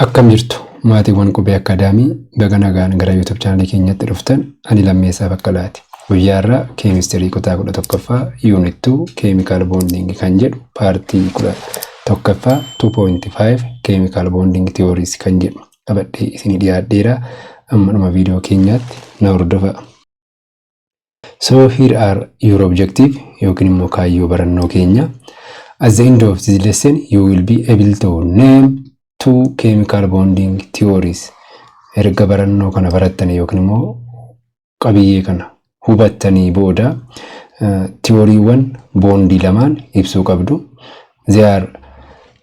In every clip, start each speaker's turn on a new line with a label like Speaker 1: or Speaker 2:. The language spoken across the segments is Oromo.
Speaker 1: Akkam jirtu maatiiwwan qubee akaadaamii baga nagaan gara YouTube channel keenyatti dhuftan ani Lammeessaa Baqqalaati. Guyyaa irraa keemistirii kutaa 11ffaa Unit 2 Chemical Bonding kan jedhu paartii 11ffaa 2.5 Chemical Bonding Theories kan jedhu qabadhee isinii dhiyaadheera. Amma viidiyoo keenyaatti na hordofaa. So here are your objective yookiin immoo kaayyoo barannoo keenya. At the end of this lesson you will be able to name two chemical bonding theories. Erga barannoo kana barattanii yookiin immoo qabiyyee kana hubattanii booda theorywan bondii lamaan ibsuu qabdu. There are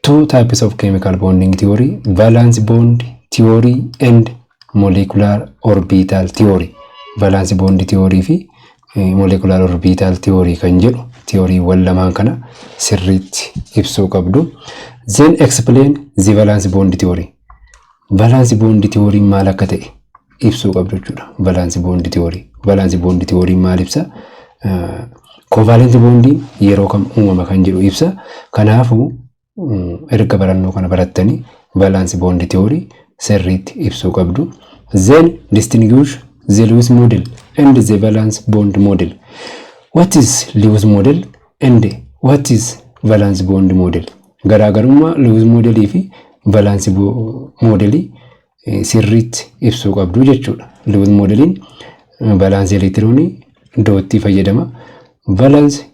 Speaker 1: two types of chemical bonding theory: valence bond theory and molecular orbital theory. Valence bond theory fi molecular orbital theory kan jedhu theorywan lamaan kana sirriitti ibsuu qabdu. Then explain the valence bond theory. Valence bond theory maal akka ta'e ibsuu qabdu jechuudha. Valence bond theory. Valence bond theory maal ibsa? Covalent bonding yeroo kam uumama kan jedhu ibsa. Kanaafuu erga barannoo kana barattanii valence bond theory sirriitti ibsuu qabdu. Then distinguish the Lewis model and the valence bond model. What is Lewis model and what is valence bond model? Garaagarummaa Lewis modelii fi valence modelii sirriitti ibsuu qabdu jechuudha. Lewis modeliin valence elektiroonii dootti fayyadama. Valence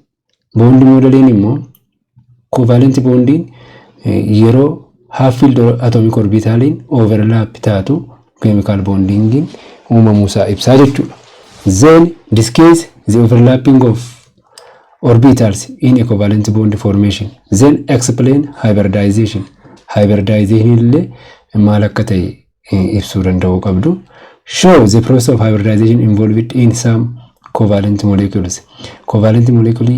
Speaker 1: bond modeliin immoo covalent bondiin yeroo half field atomic orbitaliin overlap taatu chemical bondingin uumamuusaa ibsaa jechuudha. Then discuss the overlapping of orbitals in a covalent bond formation. Then explain hybridization. Hybridization illee maal akka ta'e ibsuu danda'uu qabdu. Show the process of hybridization involved in some covalent molecules. Covalent molecule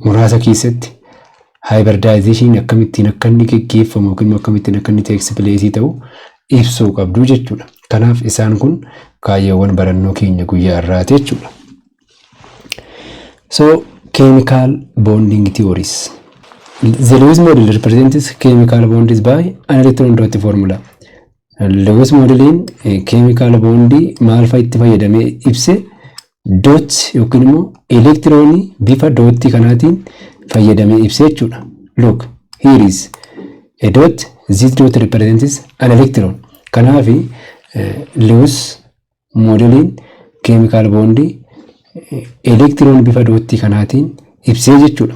Speaker 1: muraasa keessatti hybridization akkamittiin akka inni geggeeffamu yookiin akkamittiin akka inni takes place ta'u ibsuu qabdu jechuudha. Kanaaf isaan kun kaayyoowwan barannoo keenya guyyaa irraati jechuudha. So chemical bonding theories. The Lewis model represents chemical bonds by an electron dot formula. Lewis modelin chemical bondi maal fa'itti fayyadamee ibse dot yookiin immoo elektiroonii bifa dootti kanaatiin fayyadamee ibse jechuudha. Look, here is a dot. This dot represents an electron. Kanaaf Lewis modelin chemical bondi electron bifa dootti kanaatiin ibsee jechuudha.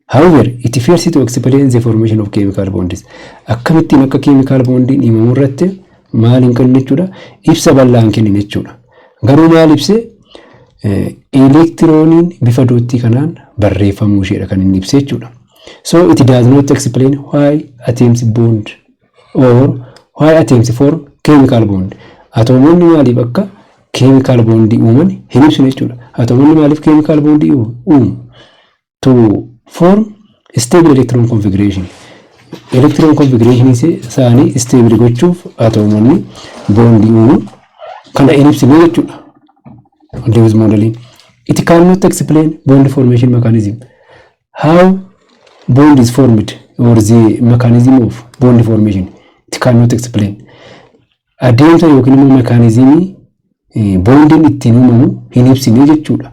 Speaker 1: However, it fails to explain the formation of chemical bonds. Akkamittiin akka chemical bondiin uumamu irratti maal hin kennu jechuudha. Ibsa bal'aan kennin jechuudha. Garuu maal ibse electroniin bifa dootti kanaan barreeffamuu isheedha kan inni ibse jechuudha. So it does not explain why atoms bond or why atoms form chemical bond. Atoomonni maaliif akka chemical bond uuman hin ibsine jechuudha. Atoomonni maaliif chemical bond uumu? To form stable electron configuration. Electron configuration isaanii stable gochuuf atoomonni bond uumu kana hin ibsine jechuudha. Lewis modeling. It cannot explain bond formation mechanism. How bond is formed or the mechanism of bond formation. It cannot explain. Adeemsa yookiin immoo mechanismii bonding ittiin uumamu hin ibsine jechuudha.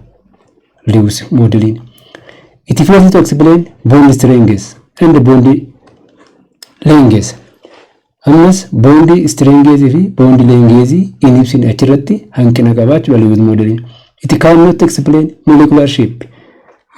Speaker 1: Lewis modeling. It fails to explain bond strengths and bond lengths. Ammas bond strengths fi bond lengths hin ibsine achirratti hanqina qabaachuu Lewis modeling. It cannot explain molecular shape.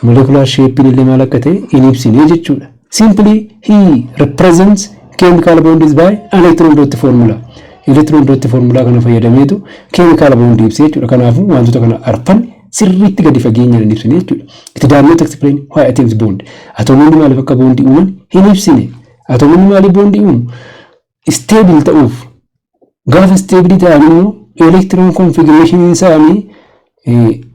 Speaker 1: Molecular shape illee maal akka ta'e hin ibsine jechuudha. Simply he represents chemical bonds by electron dot formula. Electron dot formula kana fayyadameetu chemical bond ibsee jechuudha. Kanaafuu wantoota kana arfan sirriitti gadi fageenyaan hin ibsine jechuudha. It does not explain why atoms bond. Atoomonni maaliif akka bondii uuman hin ibsine. Atoomonni maaliif bondii uumu? Stable ta'uuf. Gaafa stable ta'an immoo electron configuration isaanii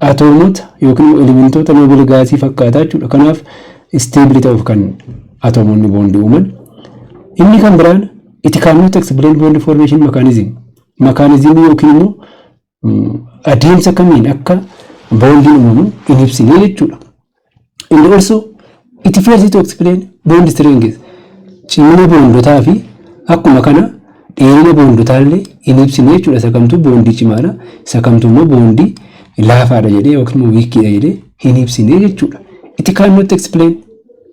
Speaker 1: atoomota yookiin elementoota noble gaasii fakkaataa jechuudha. Kanaaf stable ta'uuf kan atoomonni bondii uuman. Inni kan biraan it cannot explain bond formation mechanism. Mechanism yookiin immoo adeemsa kamiin akka bondiin uumamu hin ibsine jechuudha. And also it fails to explain bond strength. Cimina bondotaa fi Akkuma kana dheerina boondotaallee hin ibsine jechuudha. Isa kamtu boondii cimaadha, isa kamtu immoo boondii laafaadha jedhee yookiin immoo wiikiidha jedhee hin ibsine jechuudha. It cannot explain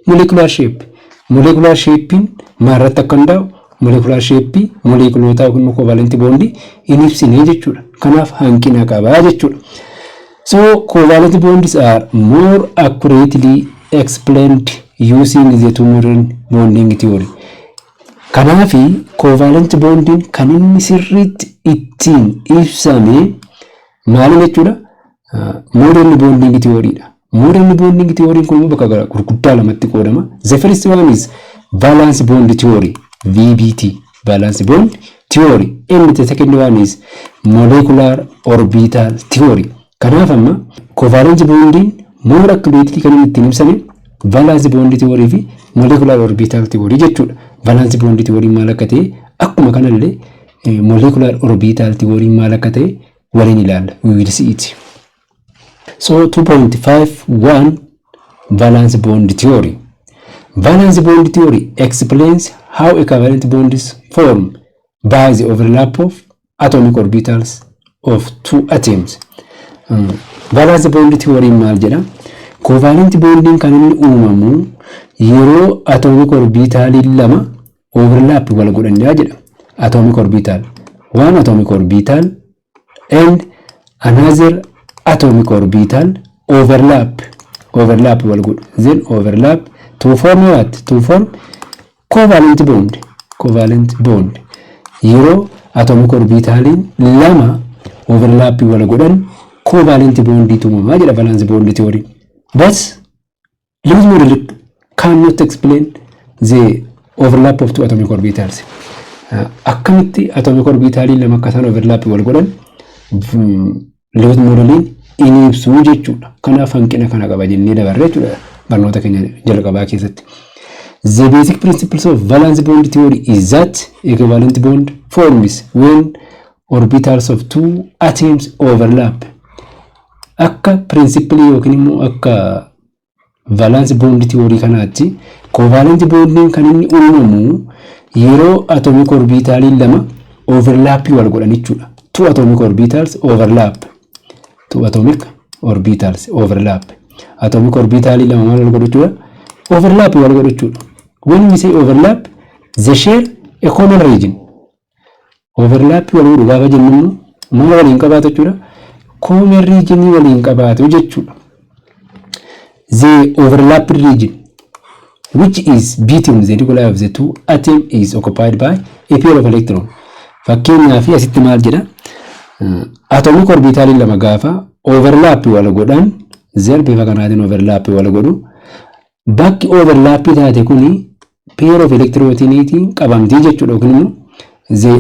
Speaker 1: molecular shape. Molecular shapein maalirratti akka hundaa'u molecular shape moleculoota yookiin immoo covalent bondii hin ibsine jechuudha. Kanaaf hanqina qaba jechuudha. So covalent bonds are more accurately explained using the two modern bonding theory. Kanaafi covalent bonding kan inni sirriitti ittiin ibsame maal jechuudha? Modern bonding theory dha. Modern bonding theory kun bakka gurguddaa lamatti qoodama. The first one is valence bond theory, VBT, valence bond theory. And the second one is molecular orbital theory. Kanaaf amma covalent bonding more accurately kan inni ittiin ibsame valence bond theory fi molecular orbital theory jechuudha. Valence bond theory maal akka ta'e akkuma kanallee molecular orbital theory maal akka ta'e waliin ilaalla. We will see it. So 2.51 valence bond theory. Valence bond theory explains how equivalent bonds form by the overlap of atomic orbitals of two atoms. Valence bond theory maal jedha? Covalent bonding kan inni uumamu yeroo atomic orbital lama overlap wal godhanidha jedha. Atomic orbital, one atomic orbital and another atomic orbital overlap wal godhu, then overlap to form what? To form covalent bond. Yeroo atomic orbitalin lama overlap wal godhan covalent bond uumama jedha valence bond theory. But Lewis model cannot explain the overlap of two atomic orbitals. Akkamitti atomic orbitalin lama akka isaan overlap wal godhan Lewis modelin hin ibsu jechuudha. Kanaaf hanqina kana qaba jennee dabarre jechuudha barnoota keenya jalqabaa keessatti. The basic principles of valence bond theory is that equivalent bond forms when orbitals of two atoms overlap. Akka principle yookiin immoo akka valence bond theory kanaatti covalent bonding kan inni uumamu yeroo atomic orbitalin lama overlap wal godhan jechuudha. Two atomic orbitals overlap. Atomic orbitalin lama maal wal godhu jechuudha? Overlap wal godhu jechuudha. When we say overlap, they share a common region. Overlap wal godhu gaafa jennu maal waliin qabaatu jechuudha? Common region waliin qabaatu jechuudha. The overlapped region, which is between the nuclei of the two atoms, is occupied by a pair of electrons. Fakkeenyaaf asitti maal jedha? Atomic orbital lama gaafa overlap wal godhan, bifa kanaatiin overlap wal godhu. Bakki overlap taate kuni pair of electroniitiin qabamtii jechuudha yookiin immoo they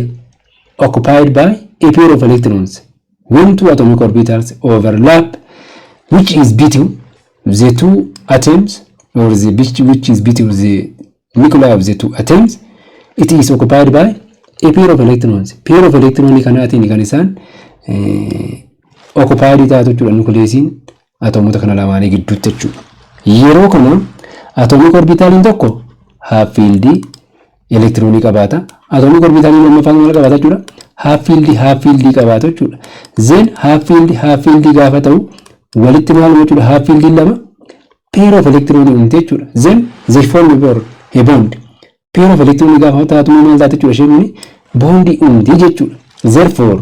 Speaker 1: occupied by a pair of electrons. When two atomic orbitals overlap, which is between the two atoms, or which is between the nuclei of the two atoms, it is occupied by a pair of electrons. Pair of electrons kanaatiin kan isaan occupied taatu jechuudha nucleesiin atomota kana lamaanii gidduutti jechuudha. Yeroo kana atomic orbitalin tokko half field electronii qabaata. Atomic orbitalin lammaffaan maal qabaata jechuudha? Half field qabaata jechuudha. Then half field gaafa ta'u walitti maal jechuudha? Half field lama pair of electron uumte jechuudha. Then they form a bond. Pair of electron gaafa taatu maal taate jechuudha? Isheen bondii uumte jechuudha. Therefore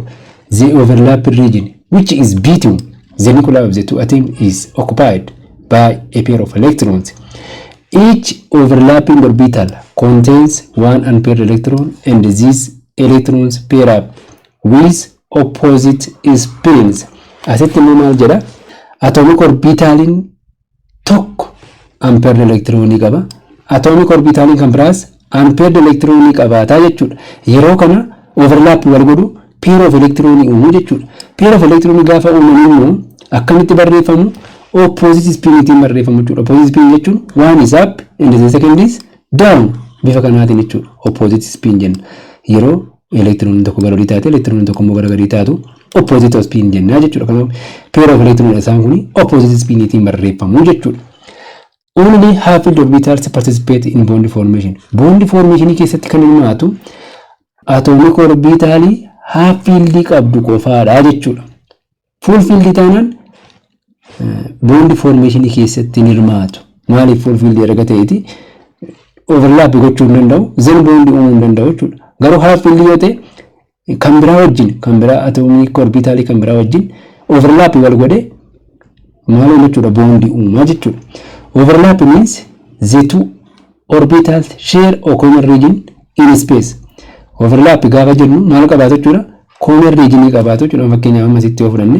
Speaker 1: the overlap region, which is between the nuclei of the two atoms, is occupied by a pair of electrons. Each overlapping orbital contains one unpaired electron, and these electrons pair up with opposite spins. Asitti immoo maal jedha? Atomic orbitalin tokko unpaired electronii qaba. Atomic orbitalin kan biraas unpaired electronii qabaata jechuudha. Yeroo kana overlap wal godhu pair of electronii uumu jechuudha. Pair of electronii gaafa uumamu immoo akkamitti barreeffamu? Opposite spinitiin barreeffamu jechuudha. Opposite spin jechuun one is up and the second is down. Bifa kanaatiin jechuudha. Opposite spin jenna. Yeroo electron tokko gara olii taate electron tokko immoo gara gadii taatu opposite spin jenna jechuudha. Kanaaf pair of electron isaan kuni opposite spinitiin barreeffamu jechuudha. only half-filled orbitals participate in bond formation. Bond formation keessatti kan hirmaatu atomic orbital half-filled qabdu qofaadha jechuudha. Full-filled taanaan bond formation keessatti hirmaatu. Maaliif full-filled erga ta'eeti overlap gochuu hin danda'u, zen bond uumuu hin danda'u jechuudha. Garuu half-filled yoo ta'e kan biraa wajjin, kan biraa atomic orbital kan biraa wajjin overlap wal godhee maal jechuudha bondi uumaa jechuudha. Overlap means the two orbitals share a common region in space. Overlap gaafa jennu maal qabaatu jechuudha? Common region qabaatu jechuudha. Fakkeenyaaf amma sitti yoo fudhanne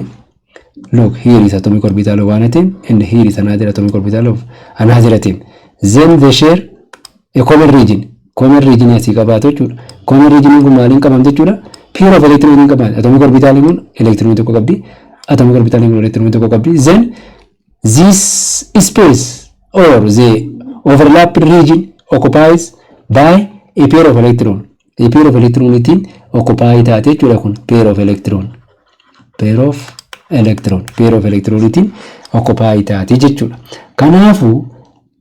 Speaker 1: look, here is atomic orbital of one atom and here is another atomic orbital of another atom. Then they share a common region. Common region asii qabaatu jechuudha. Common region kun maaliin qabamte jechuudha? Pair of electrons qabaatu. Atomic orbital kun electron tokko qabdi. Atomic orbital kun electron tokko qabdi. Then this space or the overlapped region occupies by a pair of electron. A pair of electron itin occupy taate jechuudha kun pair of electron. Pair of electron itin occupy taate jechuudha. Kanaafu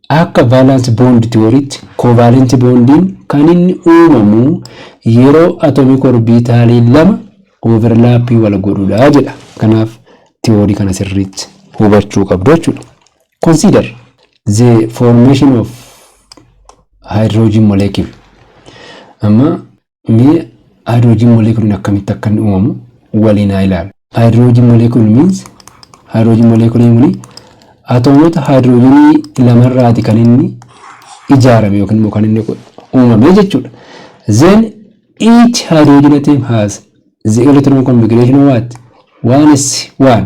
Speaker 1: akka valence bond theory covalent bonding kan inni uumamu yeroo atomic orbital lama overlap wal godhudha jedha. Kanaaf theory kana sirriitti hubachuu qabdu jechuudha. Consider the formation of hydrogen molecule. Amma mee hydrogen molecule akkamitti akka inni uumamu waliin ilaalu. Hydrogen molecule means hydrogen molecule ni atomota hydrogenii lamarraati kan inni ijaarame yookiin immoo kan inni uumame jechuudha. Then each hydrogen atom has the electron configuration of what? 1s1.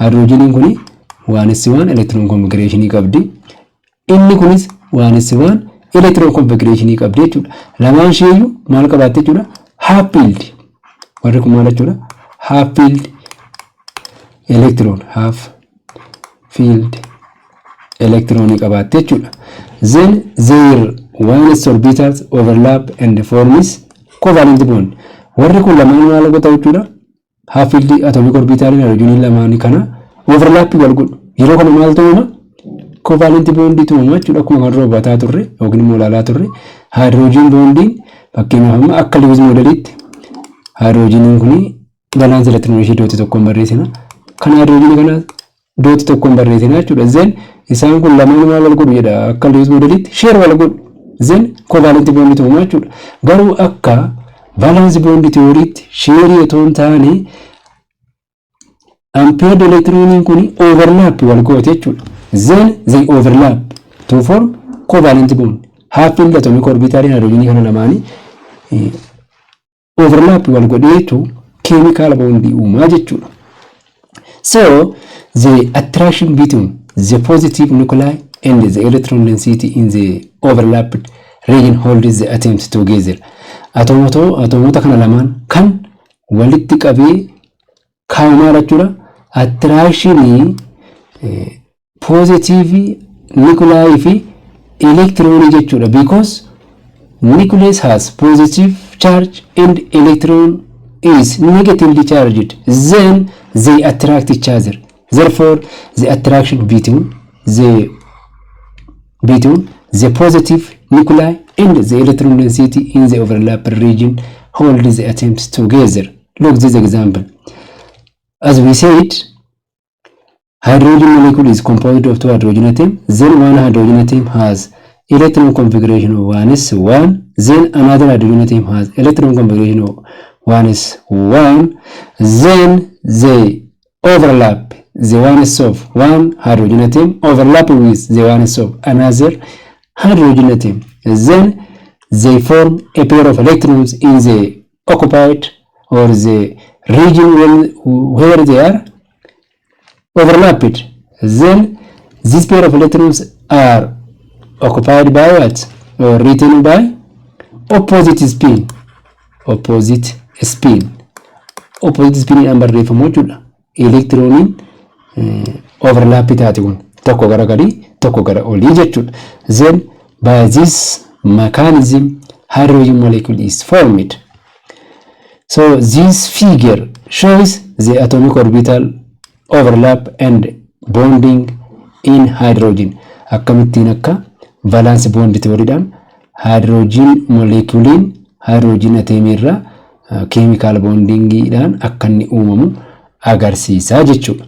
Speaker 1: Hydrogen kuni 1s1 electron configuration qabdi. Inni kunis 1s1 electron configuration qabdi jechuudha. Lamaan isheeyyuu maal qabaatte jechuudha? Half-filled. Warri kun maal jechuudha? Half-filled electron, half-filled electron qabaatte jechuudha. Then their 1s orbitals overlap and forms covalent bond. Warri kun lamaan maal godha jechuudha? Half-filled atomic orbital hydrogen lamaan kana overlap wal godhu. Yeroo kana maal ta'uma? Covalent bond ta'uma jechuudha. Akkuma kan roobataa turre yookiin immoo ilaalaa turre hydrogen bonding fakkeenyaaf amma akka Lewis modelitti hydrogen kuni balance electron ishee dooti tokkoon barreessina. Kan hydrogen kana dooti tokkoon barreessina jechuudha. Then isaan kun lamaan maal wal godhu jedha akka Lewis modelitti share wal godhu. Then covalent bond ta'uma jechuudha. Garuu akka valence bond theorytti share otoo hin taane unpaired electron kuni overlap wal godhu jechuudha. Then they overlap to form covalent bond. Half-filled atomic orbital hydrogen kana lamaani overlap wal godheetu chemical bond uumaa jechuudha. So the attraction between the positive nuclei and the electron density in the overlapped region holds the atoms together. Atomota kana lamaan kan walitti qabee kaa'umaa jechuudha. Attraction positive nuclei fi electron jechuudha. Because nucleus has positive charge and electron is negatively charged, then they attract each other. Therefore, the attraction between the positive nuclei and the electron density in the overlap region hold the atoms together. Look this example. As we said, hydrogen molecule is composed of two hydrogen atoms. Then one hydrogen atom has electron configuration of 1s1. Then another hydrogen atom has electron configuration of 1s1. Then they overlap. The 1s of one hydrogen atom overlap with the 1s of another hydrogen atom. Then they form a pair of electrons in the occupied or the region where they are overlapped. Then this pair of electrons are occupied by what? Or written by opposite spin. Opposite spin an barreeffamu jechuudha. Electronin overlap taate kun tokko gara gadii tokko gara olii jechuudha. Then by this mechanism hydrogen molecule is formed. So this figure shows the atomic orbital overlap and bonding in hydrogen. akkamittiin akka valence bond theory-dhaan hydrogen molecule hydrogen atom irraa chemical bonding-dhaan akka inni uumamu agarsiisa jechuudha.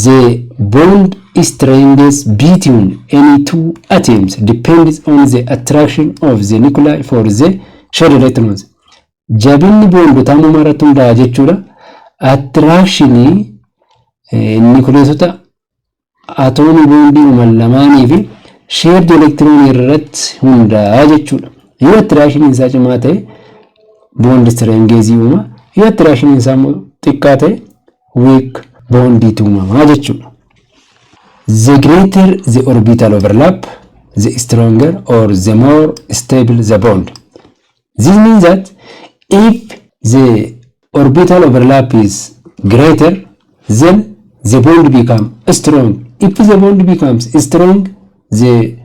Speaker 1: The bond strength between any two atoms depends on the attraction of the nuclei for the shared electrons. Jabinni bondotaa maratu hundaa jechuudha. Attraction nucleusota atoomii bondii uuman lamaanii fi shared electron irratti hundaa jechuudha. Yoo attraction isaa cimaa ta'e bond strength uuma. Yoo attraction isaa xiqqaa ta'e weak bond uumama jechuudha. The greater the orbital overlap, the stronger or the more stable the bond. This means that if the orbital overlap is greater, then the bond becomes strong. If the bond becomes strong, they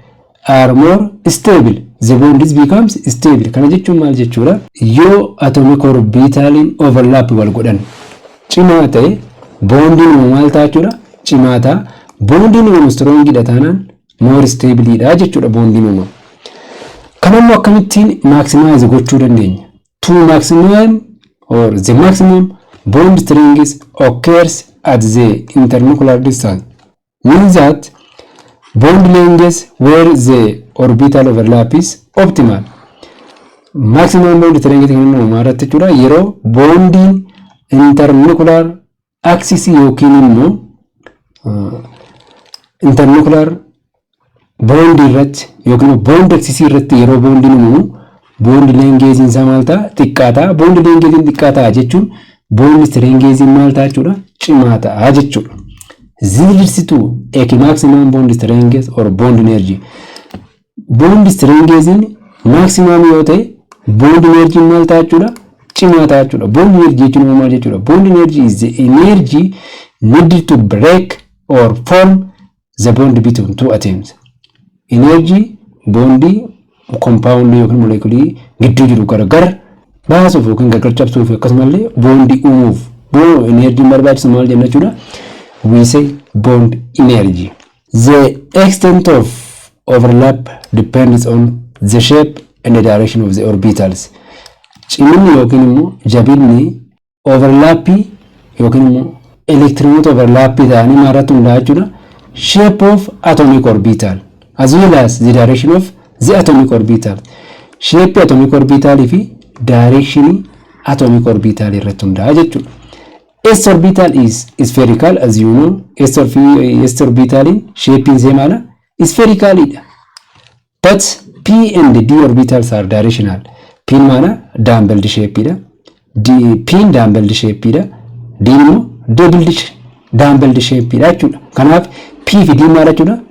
Speaker 1: are more stable. The bond becomes stable. Kana jechuun maal jechuudha? Yoo atomic orbital overlap wal godhan cimaa ta'e bondiin maal ta'a jechuudha? Cimaa ta'a. Bondiin strong dha taanaan more stable dha jechuudha bondiin uumamu. Kanammoo akkamittiin maximize gochuu dandeenya? To maximum or the maximum bond strength occurs at the internuclear distance. Means that bond length where the orbital overlap is optimal. Maximum bond strength kan uumaratti jechuudha yeroo bondiin internuclear axis yookiin immoo internuclear bond irratti yookiin bond axis irratti yeroo bondiin uumamu bond length isaa maal ta'a xiqqaata. Bond length xiqqaata jechuun bond strength maal ta'a jechuudha cimaa ta'a jechuudha. This leads to a maximum bond strength or bond energy. Bond strength maximum yoo ta'e bond energy maal ta'a jechuudha cimaa ta'a jechuudha. Bond energy jechuun maal jechuudha? Bond energy is the energy needed to break or form the bond between two atoms. Energy bondi compound yookiin molecule gidduu jiru gargar baasuuf yookiin gargar cabsuuf akkasumallee bondi uumuuf energy barbaachisu maal jenna jechuudha? We say bond energy. The extent of overlap depends on the shape and the direction of the orbitals. Ciminni yookiin immoo jabinni overlap yookiin immoo electron overlap ta'anii maarratti hundaa jechuudha? Shape of atomic orbital as well as the direction of the atomic orbital. Shape atomic orbital fi direction atomic orbital irratti hundaa jechuudha. S orbital is spherical as you know. S orbital shape is spherical. But P and D orbitals are directional. P mana dumbbell shape P dumbbell shape D no double dumbbell shape jechuudha. Kanaaf P fi D maal jechuudha?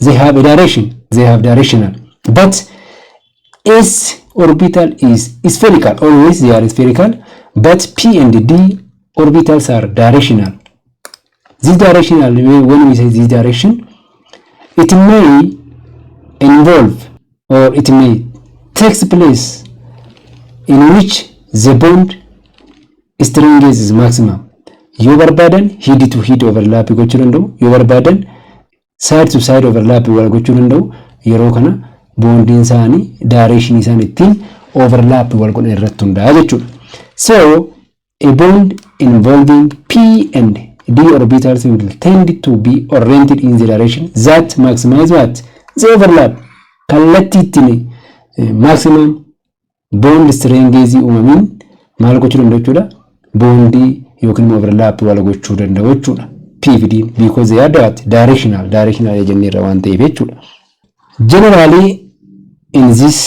Speaker 1: They have a direction. They have directional. But S orbital is spherical. Always they are spherical. But P and D orbitals are directional. This directional, when we say this direction, it may involve or it may take place in which the bond strength is maximum. Yoo barbaadan head to head overlap gochuu danda'u. Yoo barbaadan side to side overlap wal gochuu danda'u. Yeroo kana bondiin isaanii direction isaan ittiin overlap wal godhan irratti hundaa jechuudha. So a bond involving P and D orbitals will tend to be oriented in the direction that maximize what? The overlap. Kallattii ittiin maximum bond strength uumamin maal gochuu danda'u jechuudha? Bondii yookiin overlap wal gochuu danda'u jechuudha. P fi D because they are that directional jennee irra waan ta'eef jechuudha. Generally in this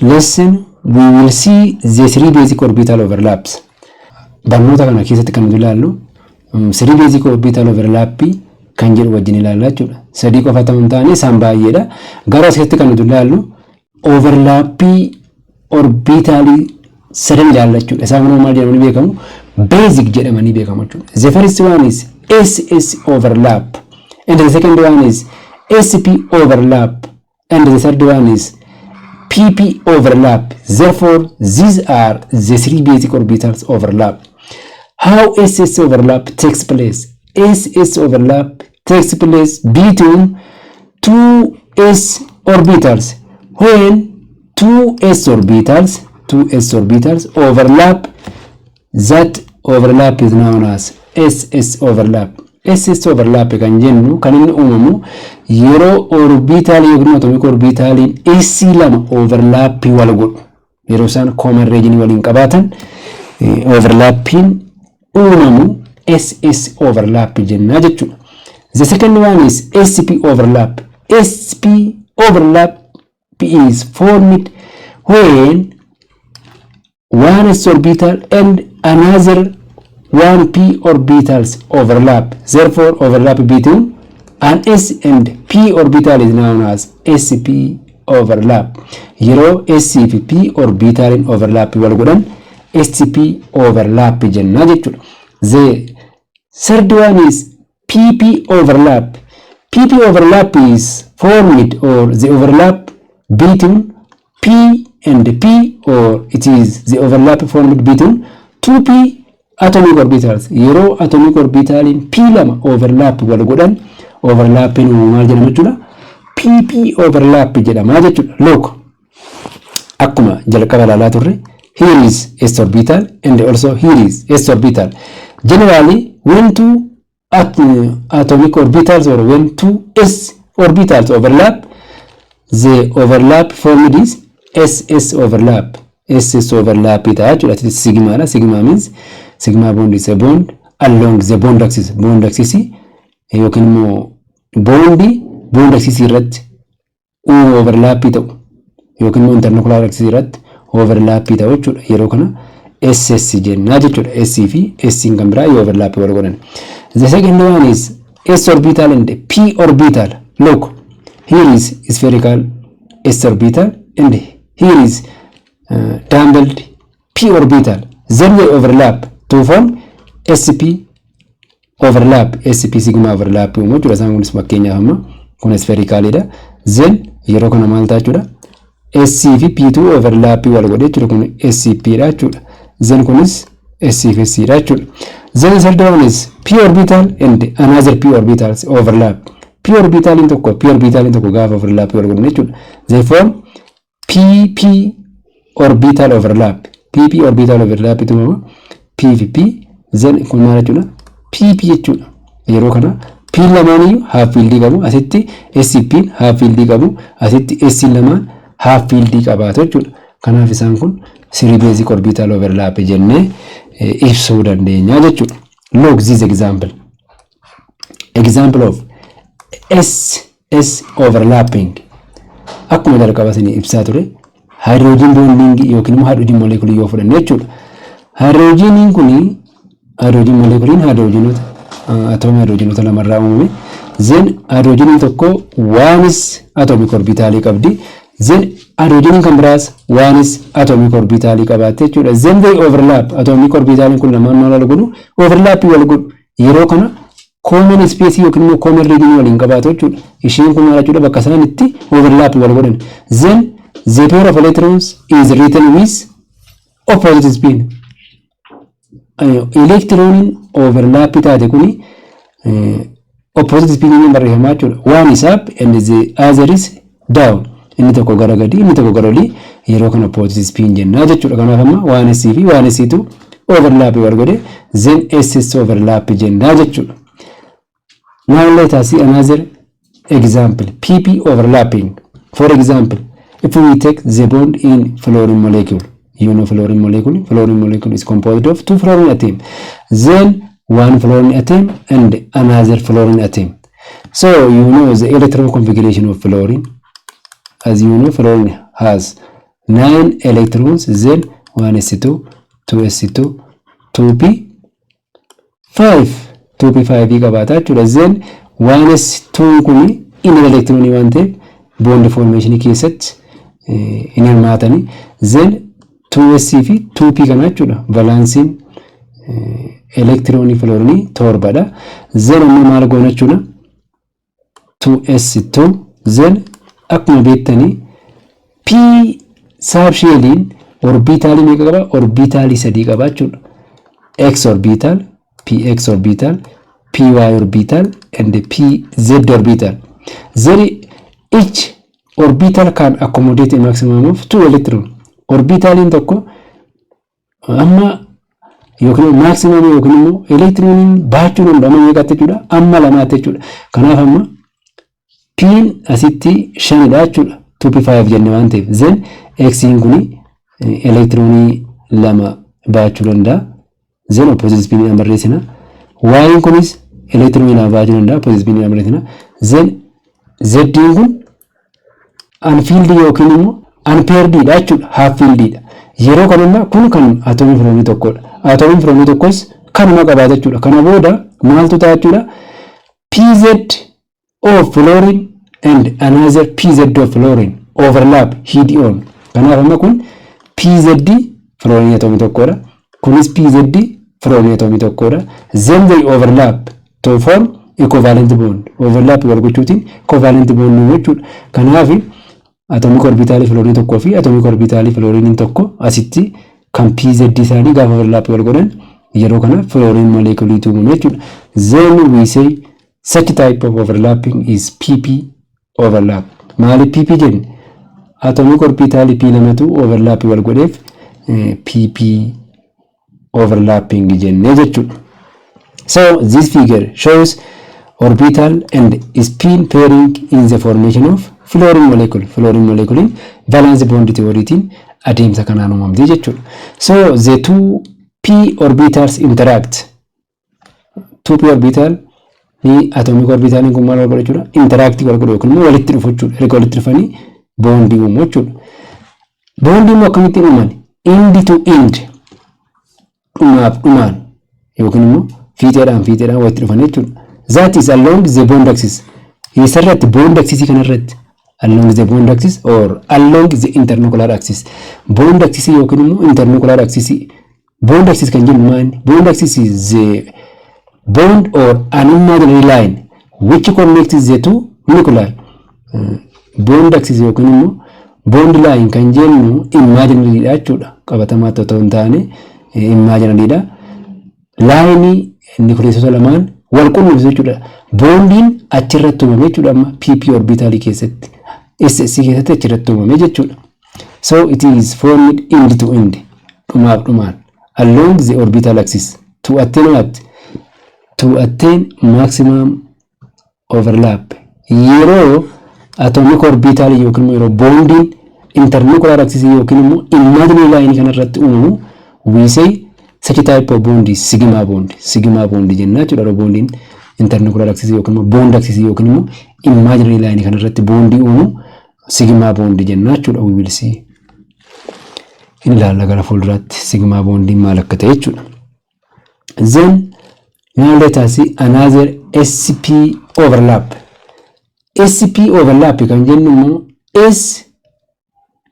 Speaker 1: lesson we will see the three basic orbital overlaps. Barnoota kana keessatti kan nuti ilaallu three basic orbital overlap kan jedhu wajjin ilaallaa jechuudha. Sadii qofa ta'uun taane isaan baay'eedha. Gara asirratti kan nuti ilaallu overlap orbital sadan ilaallaa jechuudha. Isaan kun maal jedhamanii beekamu? Basic jedhamanii beekamu jechuudha. The first one is SS overlap and the second one is SP overlap and the third one is PP overlap. Therefore, these are the three basic orbitals overlap. How SS overlap takes place? SS overlap takes place between 2s orbitals. When two s orbitals overlap, that overlap is known as ss overlap. ss overlap kan jennu kan inni uumamu yeroo orbital yookiin atomic orbitaliin s lama overlap wal godhu yeroo isaan common region waliin qabaatan overlapping uumamu ss overlap jenna jechuudha. The second one is sp overlap. sp overlap is formed when one s orbital and another 1p orbitals overlap. Therefore, overlap between an s and p orbital is known as sp overlap. Yeroo s fi p orbital overlap wal godhan sp overlap jenna jechuudha. The third one is pp overlap. pp overlap is formed or the overlap between p and p, or it is the overlap formed between 2p atomic orbitals. Yeroo atomic orbital in p lama overlap wal godhan overlap in maal jedhama jechuudha, pp overlap jedhama jechuudha. Look, akkuma jalqaba ilaalaa turre, here is s orbital and also here is s orbital. Generally, when two atomic orbitals or when two s orbitals overlap, the overlap formed is ss overlap. ss overlap ita jechuudha. Sigma la, sigma means sigma bond is a bond along the bond axis. Bond axis yookiin immoo bond axis irratti overlap ta'u yookiin immoo internuclear axis irratti overlap ta'u jechuudha. Yeroo kana ss jenna jechuudha. s fi s kan biraa overlap wal godhan. The second one is s orbital and p orbital. Look, here is spherical s orbital and here is doubled p orbital. Then they overlap to form sp overlap. sp sigma overlap umu jechuudha. Isaan kunis fakkeenyaaf amma kun spherical dha. Then yeroo kana maal ta'a jechuudha, s fi p2 overlap wal godhe jechuudha. Kun sp dha jechuudha. Then kunis s fi s dha jechuudha. Then the third one is p orbital and another p orbitals overlap. p orbital in tokko gaafa overlap wal godhan jechuudha. They form pp orbital overlap. pp orbital overlap ituma pvp. Then kun maal jechuudha, pp jechuudha. Yeroo kana p lamaaniyyuu half field qabu, asitti sp half field qabu, asitti s lamaan half field qabaatu jechuudha. Kanaaf isaan kun three basic orbital overlap jennee ibsuu dandeenya jechuudha. Look this example. Example of ss overlapping. Akkuma jalqaba isin ibsaa ture, hydrogen bonding yookiin immoo hydrogen molecule yoo fudhanne jechuudha. Hydrogen kuni hydrogen molecule hydrogenota atomic hydrogenota lamarraa uumame. Then hydrogen tokko waanis atomic orbital qabdi. Then hydrogen kan biraas waanis atomic orbital qabaatte jechuudha. Then they overlap. Atomic orbital kun lamaan maal godhu, overlap wal godhu. Yeroo kana common space yookiin immoo common region waliin qabaatu jechuudha. Isheen kun maal jechuudha, bakka sanaan itti overlap wal godhan. Then the pair of electrons is written with opposite spin. Electron overlap taate kuni opposite spin ni barreeffama jechuudha. One is up and the other is down. Inni tokko gara gadi, inni tokko gara olii. Yeroo kana opposite spin jenna jechuudha. Kanaaf amma 1s fi 1s2 overlap wal godhe, then ss overlap jenna jechuudha. Now let us see another example, pp overlapping. For example, if we take the bond in fluorine molecule, you know fluorine molecule is composed of two fluorine atoms, then one fluorine atom and another fluorine atom. So you know the electron configuration of fluorine. As you know, fluorine has 9 electrons, then 1s2, 2s2, 2p5 qabaata jechuudha. Then 1s2 kuni inni electronii waan ta'eef bond formation keessatti hin hirmaatani. Then 2s fi 2p kana jechuudha. Valansiin electronii fluorinii torbadha. Then amma maal goona jechuudha, 2s2. Then akkuma beektanii p subshellin orbitaalii meeqa qaba? Orbitaalii 3 qaba jechuudha. x orbital, px orbital, py orbital and pz orbital. Then each orbital can accommodate a maximum of 2 electron. Orbitalin tokko amma yookiin maximum yookiin immoo electronin baachuu danda'u amma meeqatti jechuudha amma lamaatti jechuudha. Kanaaf amma p'n asitti 5dha jechuudha 2p5 jenne waan ta'eef then x'n kuni electronii lama baachuu danda'a then opposite spin barreessina y'in kunis electronii lama baachuu danda'a opposite spin barreessina then z'n kun unfilled yookiin immoo unpaired dha jechuudha half filled dha. Yeroo kanamma kun kan atomic formula tokkodha. Atomic formula tokkos kanuma qabaata jechuudha. Kana booda maaltu ta'a jechuudha pz of fluorine and another pz of fluorine overlap head on. Kanaaf amma kun pz fluorine atomic tokkodha. Kunis pz fluorine atomic tokkodha. Then they overlap to form a covalent bond. Overlap wal gochuutiin covalent bond jechuudha. Kanaaf atomic orbital fluorine tokko fi atomic orbital fluorine tokko asitti kan pz isaanii gaafa overlap wal godhan yeroo kana fluorine molecule tuumume jechuudha. Then we say such type of overlapping is pp overlap. Maali pp jenni atomic orbital p lamatu overlap wal godheef pp overlapping jenne jechuudha. So this figure shows orbital and spin pairing in the formation of fluorine molecule. Fluorine molecule valence bond theory tiin adeemsa kanaan uumamte jechuudha. So the two p orbitals interact. Two p orbital ni atomic orbital kun maal wal godhu jechuudha interact wal godhu yookiin walitti dhufu jechuudha. Erga walitti dhufanii bond uumu jechuudha. Bond immoo akkamitti uuman end to end dhumaaf dhumaan yookiin immoo fiixeedhaan walitti dhufan jechuudha. That is along the bond axis. Isarratti bond axis kanarratti along the bond axis or along the internuclear axis. Bond axis yookiin immoo internuclear axis. Bond axis kan jennu maali? Bond axis is the bond or an imaginary line which connects the two nuclei. Bond axis yookiin immoo bond line kan jennu imaginary dha jechuudha. Qabatamaa ta'uu hin taane imaginary dha. Line nucleosota lamaan wal qunnamsiisu jechuudha. Bondiin achirratti uumame jechuudha amma pp orbital keessatti. SS keessatti achirratti uumame jechuudha. So it is formed end to end. Dhumaaf dhumaan along the orbital axis to attain maximum overlap. Yeroo atomic orbital yookiin yeroo bondiin internuclear axis yookiin immoo imaginary line kanarratti uumamu we say such type of bond is sigma bond. Sigma bond jenna jechuudha bondiin internuclear axis yookiin immoo bond axis yookiin immoo imaginary line kanarratti bondii uumu sigma bond jenna jechuudha. We will see in ilaalla gara fuulduraatti sigma bond maal akka ta'e jechuudha. Then now let us see another sp overlap. Sp overlap kan jennu immoo s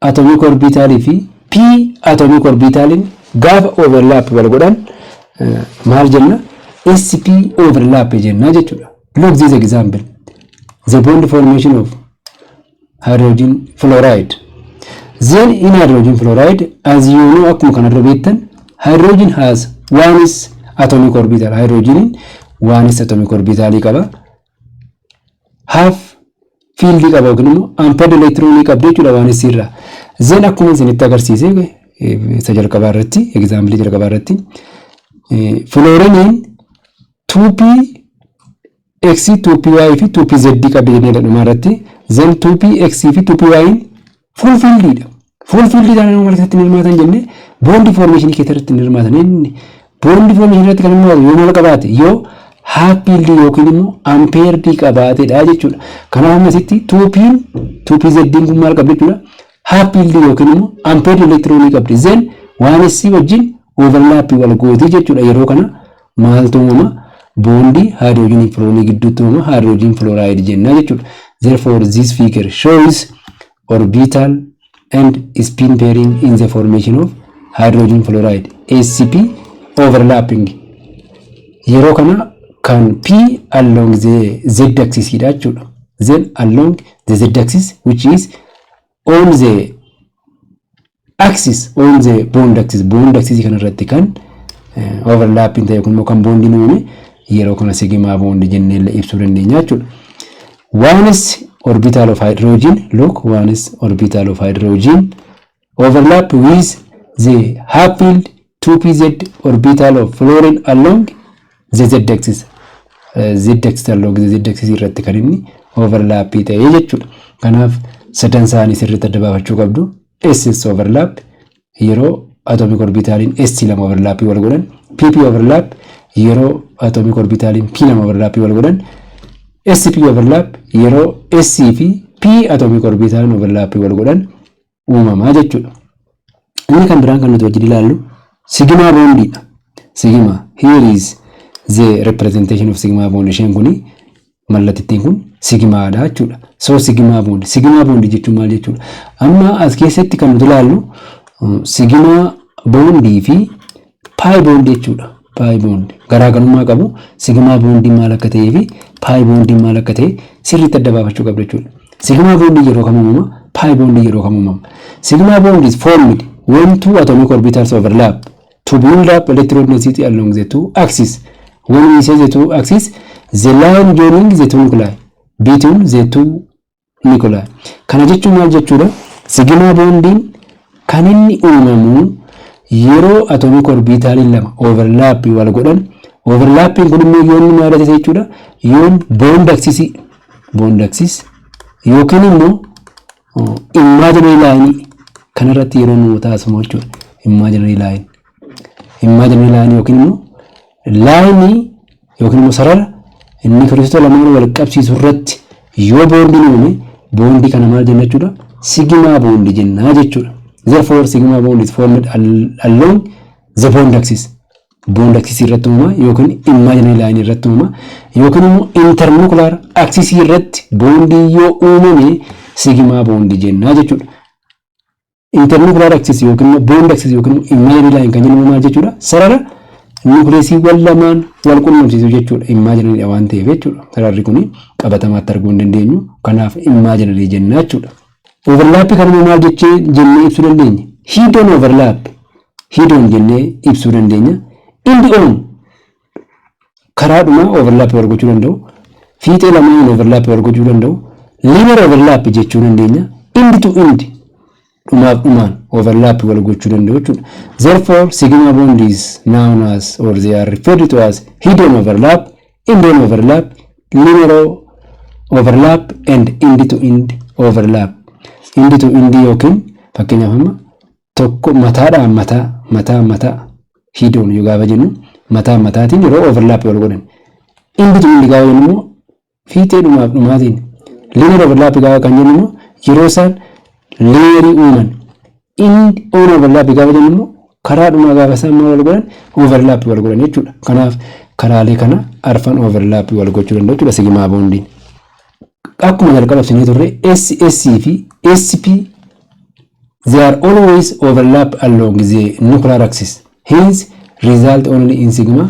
Speaker 1: atomic orbital fi p atomic orbital gaafa overlap wal godhan maal jenna sp overlap jenna jechuudha. Look this example. The bond formation of hydrogen fluoride. Then in hydrogen fluoride, as you know, akkuma kanarra beektan hydrogen has one is atomic orbital. Hydrogen one is atomic orbital qaba. Half field qaba yookiin immoo unpaired electron qaba jechuudha waan isirra. Then akkuma isinitti agarsiise isa jalqabaa irratti example jalqabaa irratti fluorine 2p x 2py fi 2pz qabdi jennee dhuma irratti then 2px fi 2py full field dha. Full field dhaan maal keessatti hirmaatan jenne bond formation keessatti hirmaatan. Inni bond formation irratti kan hirmaatu yoo maal qabaate yoo half field yookiin immoo unpaired qabaatedha jechuudha. Kanaafuu asitti 2pz kun maal qabdi jechuudha half field yookiin immoo unpaired electron qabdi. Then waan isii wajjin overlap wal gooti jechuudha. Yeroo kana maaltu uumama bondi hydrogen fluorine gidduutti uumama hydrogen fluoride jenna jechuudha. Therefore this figure shows orbital and spin pairing in the formation of hydrogen fluoride sp overlapping. Yeroo kana kan p along the z axis dha jechuudha. Then along the z axis which is on the axis on the bond axis kanarratti kan overlapping ta'e kun kan bondiin uume yeroo kana sigma bond jennee ibsuu dandeenya jechuudha. One is orbital of hydrogen. Look, one is orbital of hydrogen overlap with the half-filled 2pz orbital of fluorine along the z-axis. Z-axis along the z-axis irratti kan inni overlap ta'ee jechuudha. Kanaaf sadan isaanii sirriitti adda baafachuu qabdu. S overlap yeroo atomic orbitaliin S2 overlap wal godhan, pp overlap yeroo atomic orbitaliin P2 overlap wal godhan, sp overlap yeroo sc fi p atomic orbitaliin overlap wal godhan uumamaa jechuudha. Inni kan biraan kan nuti wajjin ilaallu sigma bondidha. Sigma, here is the representation of sigma bond. Isheen kuni mallattittiin kun sigmaadha jechuudha. So sigma bond jechuun maal jechuudha? Amma as keessatti kan nuti ilaallu sigma bondii fi pi bond jechuudha. Pi bond garaagarummaa qabu. Sigma bondii maal akka ta'ee fi pi bondii maal akka ta'e sirriitti adda baafachuu qabdu jechuudha. Sigma bondii yeroo kam uumama? Pi bondii yeroo kam uumama? Sigma bond is formed when two atomic orbitals overlap to build up electron density along the two axes. When we say the two axes, the line joining the two nuclei between the two nuclei. Kana jechuun maal jechuudha? Sigma bondiin kan inni uumamu yeroo atomic orbitaliin lama overlap wal godhan. Overlapping kun immoo yoo inni maal ta'e jechuudha? Yoo bond axis yookiin immoo imaginary line kanarratti yeroo nu taasifamu jechuudha. Imaginary line yookiin immoo line yookiin immoo sarara inni kiristoota lamaan wal qabsiisu irratti yoo boondii uume boondii kana maal jenna jechuudha? Sigma bond jenna jechuudha. Therefore sigma bond is formed along the bond axis. Bond axis irratti uumama yookiin imaginary line irratti uumama yookiin immoo internuclear axis irratti boondii yoo uumame sigma bond jenna jechuudha. Internuclear axis yookiin bond axis yookiin imaginary line kan jennu maal jechuudha? Sarara nucleesiiwwan lamaan wal qunnamsiisu jechuudha. Imaginary waan ta'eef jechuudha. Sararri kun qabatamaatti arguu hin dandeenyu. Kanaaf imaginary jenna jechuudha. Overlap kan maal jennee ibsuu dandeenya? Hidden overlap. Hidden jennee ibsuu dandeenya. Indi-on karaadhuma overlap wal gochuu danda'u. Fiixee lamaan overlap wal gochuu danda'u. Linear overlap jechuu dandeenya. End to end dhumaaf dhumaan overlap wal gochuu danda'u jechuudha. Therefore sigma bond is known as or they are referred to as hidden overlap, end-on overlap, linear overlap and end to end overlap. End to end yookiin fakkeenyaaf amma tokko mataadhaan mataa hidden yoo gaafa jennu mataatiin yeroo overlap wal godhan. End to end gaafa jennu immoo fiixee dhumaaf dhumaatiin. Linear overlap gaafa kan jennu immoo yeroo isaan leerii uuman. End-on overlap gaafa jennu immoo karaa dhumaa gaafa isaan wal godhan overlap wal godhan jechuudha. Kanaaf karaalee kana arfan overlap wal gochuu danda'u jechuudha sigma bondiin. Akkuma jalqaba ibsinee turre SSC fi SP they are always overlap along the nuclear axis. Hence result only in sigma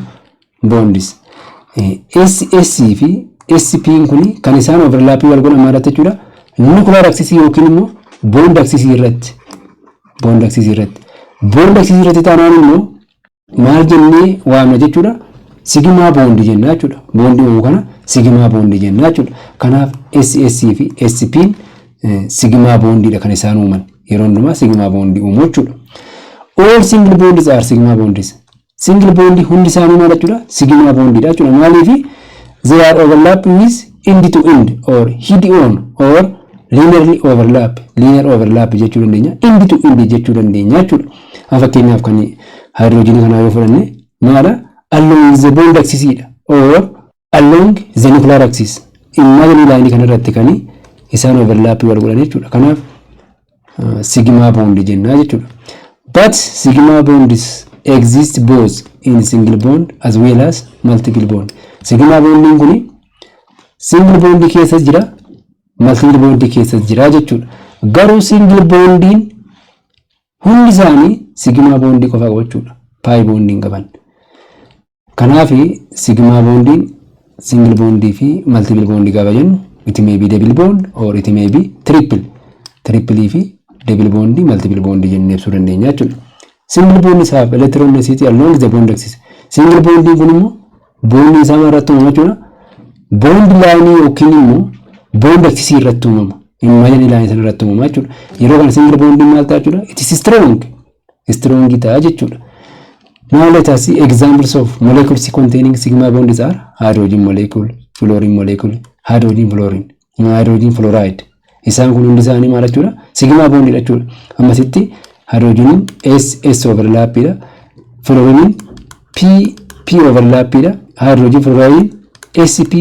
Speaker 1: bonds. SSC fi SP kun kan isaan overlap wal godhan maal jechuudha? Nuclear axis yookiin immoo bond axis irratti. Bond axis irratti taanaan immoo maal jennee waamna jechuudha? Sigma bond jenna jechuudha. Bondii uumu kana sigma bond jenna jechuudha. Kanaaf SSC fi SP sigma bondiidha kan isaan uuman. Yeroo hundumaa sigma bondii uumu jechuudha. All single bonds are sigma bonds. Single bondii hundi isaanii maal jechuudha? Sigma bondiidha jechuudha. Maaliif they are overlap with end to end or head-on or linearly overlap. Linear overlap jechuu dandeenya. End to end jechuu dandeenya jechuudha. Fakkeenyaaf kan hydrogen kana yoo fudhanne maala? Along the bond axis or along the nuclear axis. Imaginary line kana irratti kan isaan overlap wal godhan jechuudha. Kanaaf sigma bond jenna jechuudha. But sigma bonds exist both in single bond as well as multiple bond. Sigma bondiin kun single bond keessa jira, multiple bond keessa jira jechuudha. Garuu single bondiin hundi isaanii sigma bondii qofa qabu jechuudha. Pi bondiin qaban. Kanaaf sigma bondiin single bondii fi multiple bondii gaafa jennu it may be double bond or it may be triple fi double bondii multiple bondii jennee ibsuu dandeenya jechuudha. Single bond isaaf electron density along the bond axis. Single bondii kun immoo bondii isaa irratti uumama jechuudha. Bond line yookiin immoo bond akkasii irratti uumama. Imagine ilaanii sana irratti uumama jechuudha. Yeroo kana single bond maal ta'a jechuudha? It is strong. Strong ta'a jechuudha. Now let us see examples of molecules containing sigma bonds are hydrogen molecule, fluorine molecule, hydrogen fluorine, hydrogen fluoride. Isaan kun hundi isaanii maal jechuudha? Sigma bond jechuudha. Ammasitti hydrogen S overlap dha. Fluorine P overlap dha. Hydrogen fluoride SP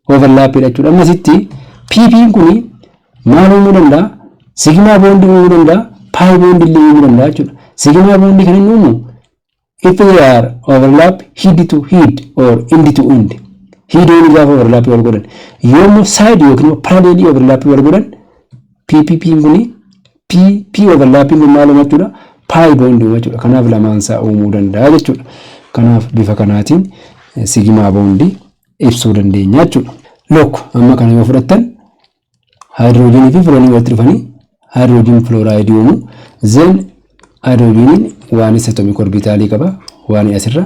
Speaker 1: overlap dha jechuudha. Ammasitti PP kuni maal uumuu danda'a? Sigma bond uumuu danda'a, pi bond illee uumuu danda'a jechuudha. Sigma bond kan inni uumu if they are overlap head to head or end to end. Head on gaafa overlap wal godhan. Yommuu side yookiin parallel overlap wal godhan PPP kuni P overlap kun maaluma jechuudha? Pi bond jechuudha. Kanaaf lamaan isaa uumuu danda'a jechuudha. Kanaaf bifa kanaatiin sigma bond ibsuu dandeenya jechuudha. Look amma kana yoo fudhattan hydrogen fi fluorine walitti dhufanii hydrogen fluoride uumu. Then hydrogen waan atomic orbital qaba waan asirra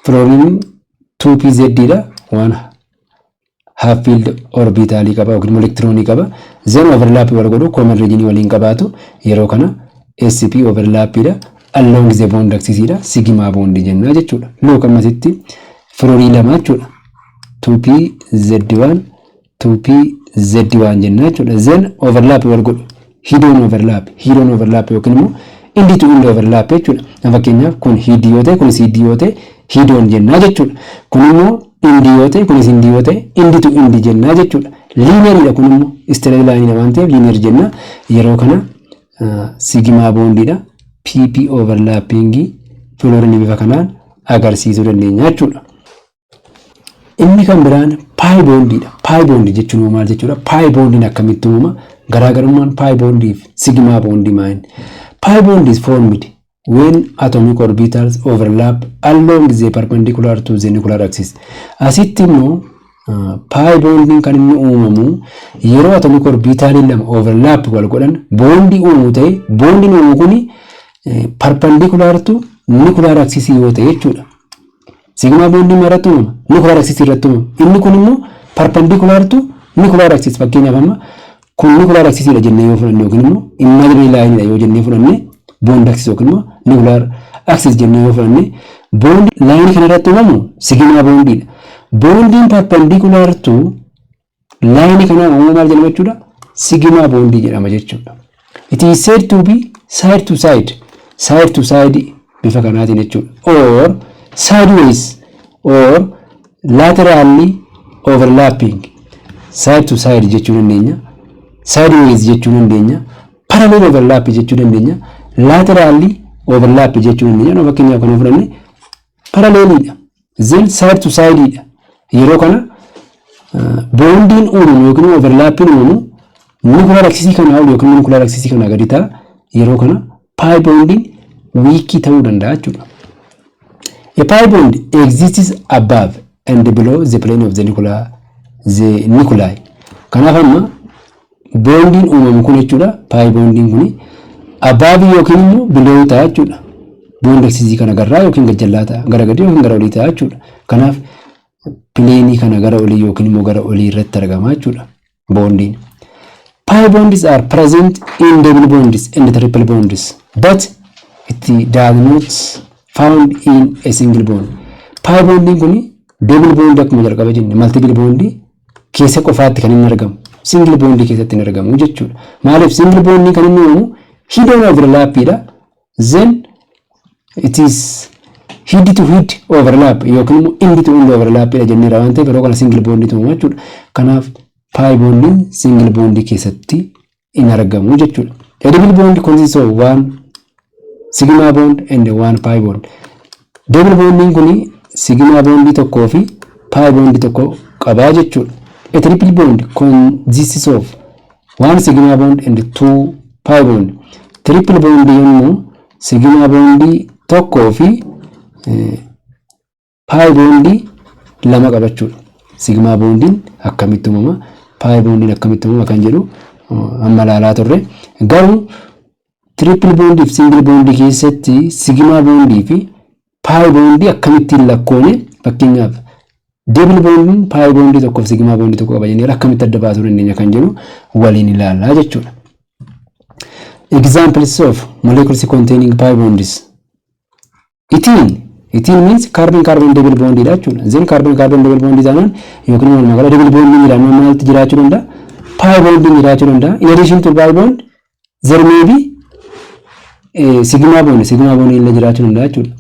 Speaker 1: fluorine 2pz dha waan half filled orbital qaba yookiin electron qaba. Then overlap wal godhu common region waliin qabaatu yeroo kana sp overlap dha along the bond axis dha sigma bond jenna jechuudha. Look ammasitti fluorine lama jechuudha. 2pz1 2pz1 jenna jechuudha. Then overlap wal godhu hidden overlap yookiin immoo indi to indi overlap jechuudha. Fakkeenyaaf kun hiddi yoo ta'e kunis hiddi yoo ta'e hiddoon jennaa jechuudha. Kun immoo indi yoo ta'e kunis indi yoo ta'e indi to indi jennaa jechuudha. Linearidha kun immoo straight line waan ta'eef linear jenna. Yeroo kana sigma bondidha. PP overlapping fluorine bifa kanaan agarsiisuu dandeenya jechuudha. Inni kan biraan pi bondidha. Pi bond jechuun maal jechuudha? Pi bondin akkamitti uumama? Garaagarummaan pi bondii fi sigma bondii maal? Pi bond is formed when atomic orbitals overlap along the perpendicular to the nuclear axis. Asitti immoo pi bondin kan inni uumamu yeroo atomic orbital lama overlap wal godhan bondii uumu ta'e bondin uumu kuni perpendicular to nuclear axis yoo ta'e jechuudha. Sigma bondii maratti uumama nuclear axis irratti uumama. Inni kun immoo perpendicular to nuclear axis. Fakkeenyaaf amma kun nuclear axis dha jennee yoo fudhanne yookiin immoo imaginary line dha yoo jennee fudhanne bond axis yookiin immoo nuclear axis jennee yoo fudhanne bond line kana irratti uumamu sigma bondidha. Bondin perpendicular to line kana uumamu maal jedhama jechuudha? Sigma bondii jedhama jechuudha. It is said to be side to side bifa kanaatiin jechuudha. Or sideways or laterally overlapping. Side to side jechuu dandeenya. Sideways jechuu dandeenya. Parallel overlap jechuu dandeenya. Laterally overlap jechuu dandeenya. No fakkeenyaaf kana fudhanne parallelidha. Then side to sideidha. Yeroo kana bondin uumamu yookiin overlapping uumamu nuclear axis kana yookiin nuclear axis kana gadi ta'a. Yeroo kana pi bondin weak ta'uu danda'a jechuudha. A pi bond exists above and below the plane of the nuclei. Kanaaf amma bondin uumamu kun jechuudha. Pi bondin kuni above yookiin immoo below ta'a jechuudha. Bond axis kana garraa yookiin gajjallaa ta'a. Gara gadi yookiin gara olii ta'a jechuudha. Kanaaf plane kana gara olii yookiin immoo gara olii irratti argama jechuudha. Bondin. Pi bonds are present in double bonds and triple bonds, but it does not found in a single bond. Pi bondin kuni double bond akkuma jalqaba jenne multiple bondi keessa qofaatti kan inni argamu. Single bondi keessatti hin argamu jechuudha. Maaliif single bondi kan inni uumamu hidden overlap dha. Then it is head to head overlap yookiin immoo end to end overlap dha jennee waan ta'eef yeroo kana single bondi uumamu jechuudha. Kanaaf pi bondin single bondi keessatti hin argamu jechuudha. A double bond consists of one sigma bond and one pi bond. Double bonding kuni sigma bondi tokkoo fi pi bondi tokko qabaa jechuudha. A triple bond consists of one sigma bond and two pi bond. Triple bond yommuu sigma bondi tokkoo fi pi bondi lama qabachuudha. Sigma bondin akkamitti uumama, pi bondin akkamitti uumama kan jedhu amma ilaalaa turre. Garuu triple bondii fi single bondii keessatti sigma bondii fi pi bondii akkamittiin lakkoone fakkeenyaaf Double bonding pi bondii tokko fi sigma bondii tokko qaba jennee akkamitti adda baasuu dandeenya kan jedhu waliin ilaallaa jechuudha. Examples of molecules containing pi bonds. Ethene means carbon double bond jechuudha. Then carbon double bond taanaan yookiin immoo magaalaa double bond jedhamu maaltu jiraachuu danda'a? Pi bond jiraachuu danda'a. In addition to pi bond there may be sigma bond illee jiraachuu danda'a jechuudha.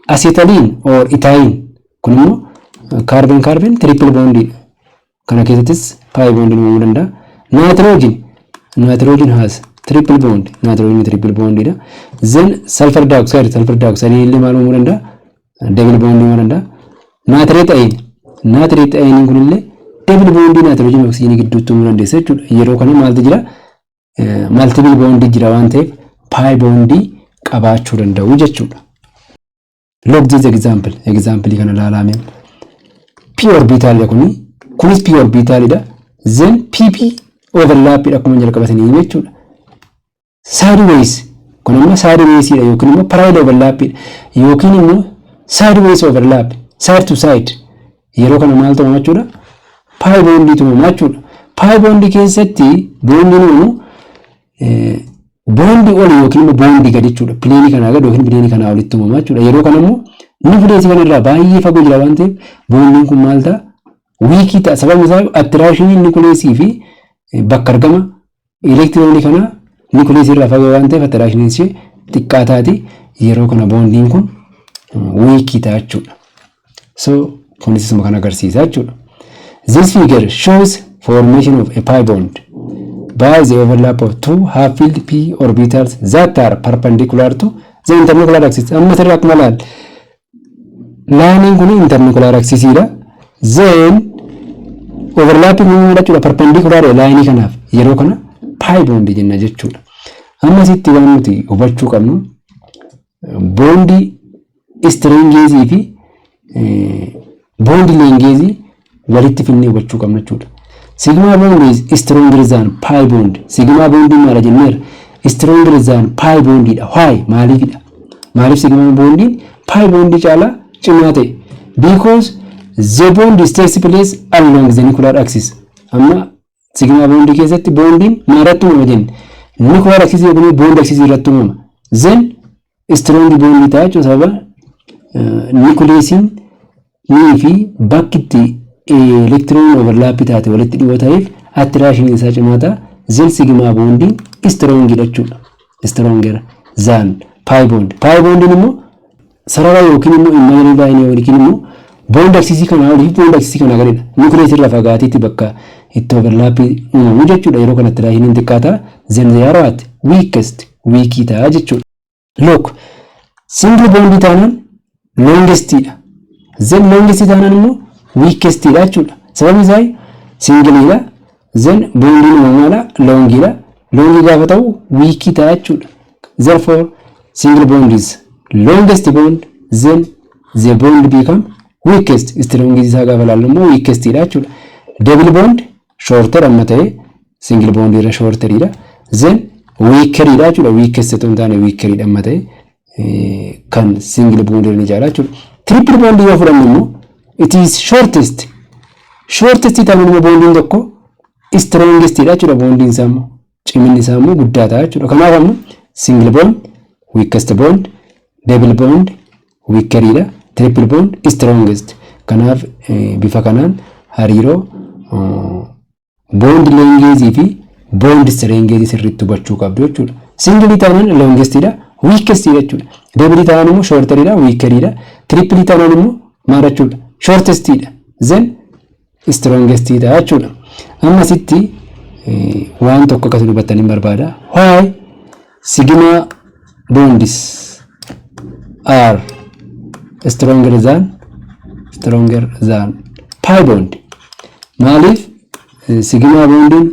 Speaker 1: Acetylene or ethylene kun immoo carbon triple bond kana keessattis pi bond uumuu danda'a. Nitrogen has triple bond dha. Then sulfur dioxide illee maal uumuu danda'a? Double bond uumuu danda'a. Nitrate ion kun illee double bond nitrogen oxygen gidduutti uumuu dandeessa jechuudha. Yeroo kana maaltu jira? Multiple bond jira waan ta'eef pi bond qabaachuu danda'u jechuudha. Look this example kana ilaalaa. P orbital kunis P orbital dha. Then PP overlap akkuma jalqabatanii jechuudha. Sideways kun immoo sideways dha yookiin immoo parallel overlap yookiin immoo sideways overlap side to side yeroo kana maal ta'u jechuudha? Pi bond tumamu jechuudha. Pi bond keessatti bondi ol yookiin immoo bondi gad jechuudha. Plane kana gad yookiin plane kana olitti tumamu jechuudha. Yeroo kana immoo nucleus kanarraa baay'ee fagoo jira waan ta'eef bondiin kun maal ta'a? Weak ta'a. Sababni isaa attraction nucleus fi bakka argama electron kana nucleus irraa fagoo waan ta'eef attraction ishee xiqqaa taati. Yeroo kana bondiin kun weak ta'a jechuudha. So kunis isuma kana agarsiisa jechuudha. This figure shows formation of a pi bond by the overlap of two half-filled p orbitals that are perpendicular to the internuclear axis. Amma sirraa akkuma laal laaniin kun internuclear axis dha. Then overlapping uumuu jechuudha perpendicular laanii kanaaf yeroo kana pi bond jenna jechuudha. Amma sitti waan nuti hubachuu qabnu bondi strength fi bondi length walitti finnee hubachuu qabna jechuudha. Sigma bond is stronger than pi bond. Sigma bond maal jenneera? Stronger than pi bond dha. Why? Maaliifidha? Maaliif sigma bond pi bond caalaa cimaa ta'e? Because the bond takes place along the nuclear axis. Amma sigma bond keessatti bondiin maalirratti uumama jenne? Nuclear axis yookiin bond axis irratti uumama. Then strong bond ta'a jechuudha. Sababa nucleusiin fi bakkitti electron overlap taate walitti dhiyoo ta'eef attraction isaa cimaa ta'a. Then sigma bondiin strong jechuudha. Stronger than pi bond. Pi bondin immoo sarara yookiin immoo imaginary line yookiin immoo bond axis kana waliif bond axis kana gadidha. Nucleus irraa fagaateetti bakka itti overlap uumamu jechuudha. Yeroo kanatti attraction xiqqaa ta'a. Then they are what? Weak ta'a jechuudha. Look, single bond taanaan longest dha. Then longest taanaan immoo weakest dha jechuudha. Sababni isaa single dha. Then bondiin uumamaadha long dha. Long gaafa ta'u weak ta'a jechuudha. Therefore single bond is longest bond, then the bond become weakest. Strongest isaa gaafa laallu immoo weakest dha jechuudha. Double bond shorter amma ta'e single bond irra shorter dha. Then weaker dha jechuudha. Weakest ta'uu hin taane weaker dha amma ta'e kan single bond irra ni jaala jechuudha. Triple bond yoo fudhannu immoo it is shortest ta'uu immoo bondiin tokko strongest dha jechuudha. Bondiin isaa immoo ciminni isaa immoo guddaa ta'a jechuudha. Kanaaf ammoo single bond weakest bond, double bond weaker dha, triple bond strongest. Kanaaf bifa kanaan hariiroo bond length fi bond strength sirriitti hubachuu qabdu jechuudha. Single taanaan longest dha, weakest dha jechuudha. Double taanaan immoo shorter dha, weaker dha. Triple taanaan immoo maal jechuudha? Shortest dha. Then strongest dha jechuudha. Amma sitti waan tokko akkasii hubattanii barbaada. Why sigma bonds are stronger than pi bond? Maaliif sigma bondiin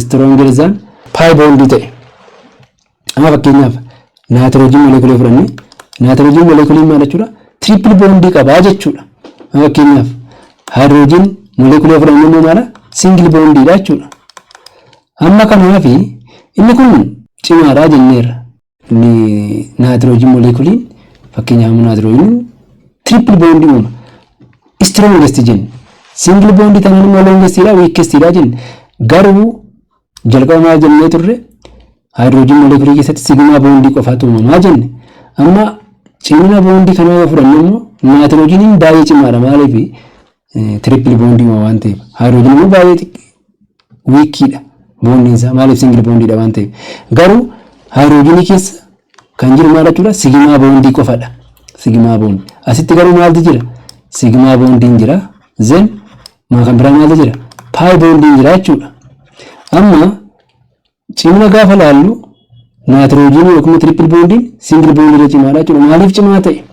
Speaker 1: stronger than pi bond ta'e? Amma fakkeenyaaf nitrogen molecule fudhannee nitrogen molecule maal jechuudha? Triple bond qabaa jechuudha. Amma fakkeenyaaf hydrogen molecule fudhannee immoo maal? Single bond dha jechuudha. Amma kanaaf inni kun cimaadha jenneerra. Inni nitrogen molecule fakkeenyaaf nitrogen triple bond uuma. strongest jenna. Single bond tanan immoo longest dha weakest dha jenna. Garuu jalqaba maal jennee turre hydrogen molecule keessatti sigma bond qofaatu uumamaa jenne. Amma cimina bond kana yoo fudhannu immoo nitrogen baay'ee cimaadha maaliif triple bond uumamaa waan ta'eef. Hydrogen immoo baay'ee weak dha bondin isaa maaliif single bond dha waan ta'eef. Garuu hydrogen keessa kan jiru maal jechuudha sigma bond qofadha. Sigma bond asitti garuu maaltu jira sigma bondin jira zen maa kan biraa maaltu jira pi bondin jira jechuudha. Amma cimina gaafa laallu nitrogen yookiin triple bondin single bond irra cimaadha jechuudha. Maaliif cimaa ta'e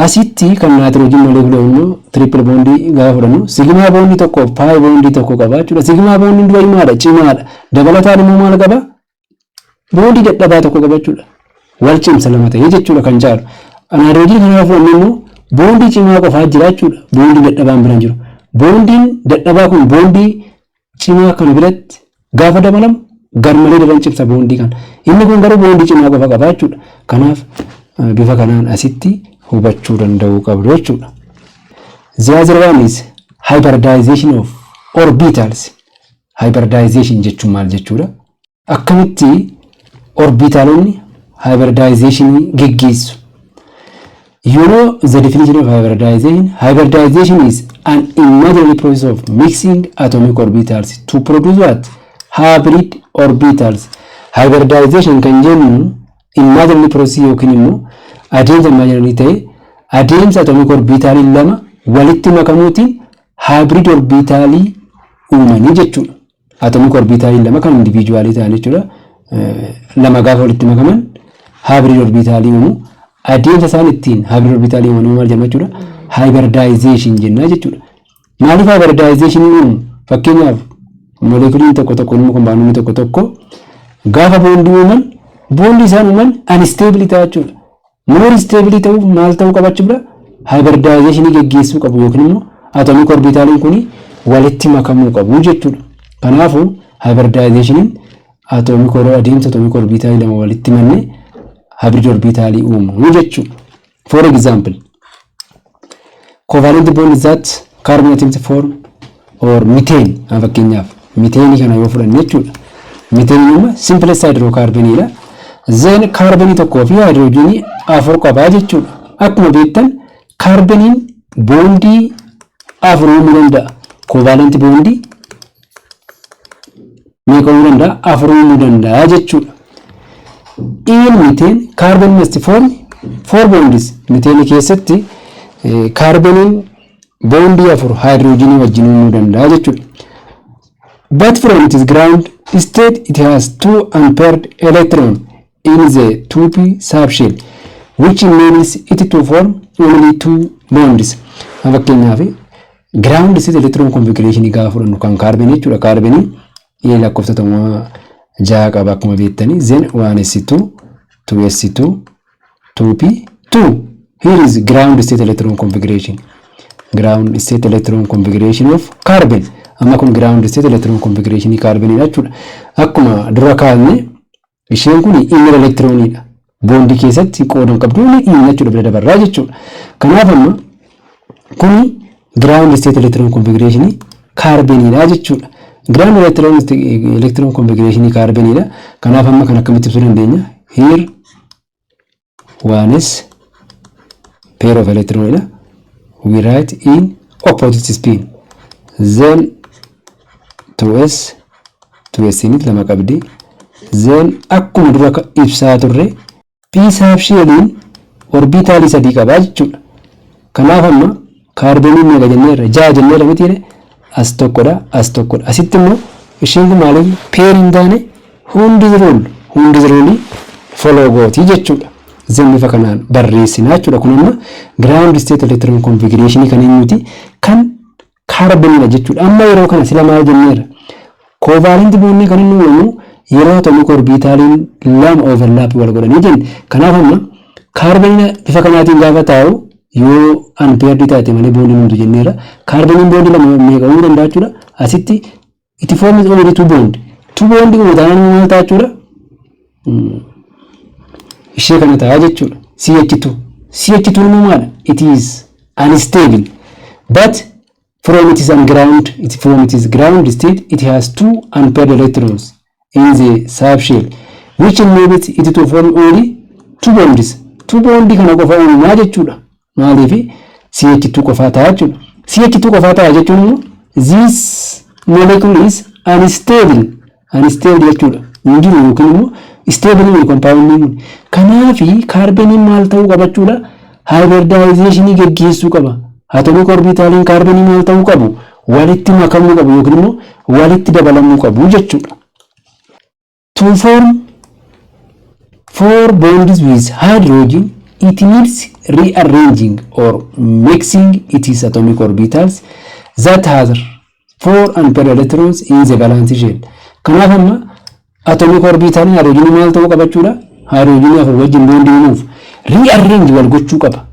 Speaker 1: asitti kan nitrogen molecule immoo triple bond gaafa fudhannu sigma bond tokko pi bond tokko qaba jechuudha. Sigma bondin dura cimaadha cimaadha dabalataan immoo maal qaba bondi dadhabaa tokko qaba jechuudha. Wal cimsa lama ta'ee jechuudha kan caalu. Nitrogen kana fudhannu immoo bondi cimaa qofaa jira jechuudha. Bondi dadhabaan bira jiru. Bondiin dadhabaa kun bondi cimaa kan biratti gaafa dabalamu garmalee daran cimsa bondi kan. Inni kun garuu bondi cimaa qofa qaba jechuudha. Kanaaf bifa kanaan asitti hubachuu danda'uu qabdu jechuudha. The other one is hybridization of orbitals. Hybridization jechuun maal jechuudha? Akkamitti orbitalonni hybridization geggeessu? You know the definition of hybridization? Hybridization is an imaginary process of mixing atomic orbitals to produce what? Hybrid orbitals. Hybridization kan jennu imaginary process yookiin immoo adeemsa imaginary ta'e adeemsa atomic orbitalii lama walitti makamuutiin hybrid orbitalii uumanii jechuudha. Atomic orbitalii lama kan individualii ta'an jechuudha. Lama gaafa walitti makaman hybrid orbitalii uumu. Adeemsa isaan ittiin hybrid orbitalii uumamu maal jenna jechuudha? Hybridization jenna jechuudha. Maaliif hybridization uumu? Fakkeenyaaf moleculiin tokko tokko immoo kombaanonni tokko tokko gaafa bondi uuman bondi isaan uuman unstable ta'a jechuudha. More stable ta'uuf maal ta'uu qabachuu bira hybridization geggeessuu qabu yookiin immoo atomic orbitaliin kuni walitti makamuu qabu jechuudha. Kanaafuu hybridization atomic adeemsa atomic orbitalii lama walitti manne hybrid orbitalii uumu jechuudha. For example, covalent bond that carbon atoms form or methane fakkeenyaaf methane kana yoo fudhanne jechuudha. Methane immoo simplest hydrocarbon dha. Then carbon tokkoo fi hydrogen afur qaba jechuudha. Akkuma beektan carbon bondi afur uumuu danda'a. Covalent bondi meeqa uumuu danda'a? Afur uumuu danda'a jechuudha. In methane carbon must form 4 bonds. Methane keessatti carbon bondi afur hydrogen wajjin uumuu danda'a jechuudha. But from its ground state it has 2 unpaired electrons in the 2p subshell which enables it to form only 2 bonds. Fakkeenyaaf ground state electron configuration gaafa fudhannu kan carbon jechuudha. Carbon lakkoofsota jaha qaba akkuma beektanii then 1s2 2s2 2p2. Here is ground state electron configuration. Ground state electron configuration of carbon. Amma kun ground state electron configuration carbon jechuudha. Akkuma dura kaasne isheen kun inner electron dha. Bondi keessatti qoodan qabdu inni jechuudha bira dabarraa jechuudha. Kanaaf amma kun ground state electron configuration carbon dha jechuudha. Ground electron configuration carbon dha. Kanaaf amma kan akkamitti ibsuu dandeenya? Here 1s pair of electron dha. We write in opposite spin. Then 2s init lama qabdi. Then akkuma dura ibsaa turre p subshellin orbital sadii qaba jechuudha. Kanaaf amma kaarbooniin meeqa jenneerra? 6 jenneerra mitiire as tokkodha as tokkodha. Asitti immoo isheen kun maaliif pair hin taane hundi roolii follow gooti jechuudha. Bifa kanaan barreessinaa jechuudha. Kun amma ground state electron configuration kan eenyuti? Kan kaarboonidha jechuudha. Amma yeroo kana sila maal jenneerra? Covalent bond kan inni uumamu yeroo atomic orbitaliin lama overlap wal godhanii jenne. Kanaaf amma kaarboonina bifa kanaatiin gaafa taa'u yoo unpaired taate malee bondi hundu jenneerra. Kaarbooniin bondi lama meeqa uumuu danda'a jechuudha. Asitti it forms only 2 bond. 2 bond uumuu taanaan maal ta'a jechuudha? Ishee kana ta'a jechuudha. CH2 immoo maal? It is unstable. but from its ground state it has two unpaired electrons in the subshell which enables it to form only two bonds. Two bonds kana qofa uumaa jechuudha. Maaliif CH2 qofa ta'a jechuudha. CH2 qofa ta'a jechuun this molecule is unstable jechuudha. Injiru yookiin immoo stable ni compound. Kanaafi carbon maal ta'uu qaba jechuudha. Hybridization geggeessuu qaba. Atomic orbital carbon maal ta'uu qabu? Walitti makamuu qabu yookiin immoo walitti dabalamuu qabu jechuudha. To form 4 bonds with hydrogen, it needs rearranging or mixing its atomic orbitals that has 4 unpaired electrons in the valence shell. Kanaaf amma atomic orbital hydrogen maal ta'uu qaba jechuudha. Hydrogen afur wajjin bond uumuuf rearrange wal gochuu qaba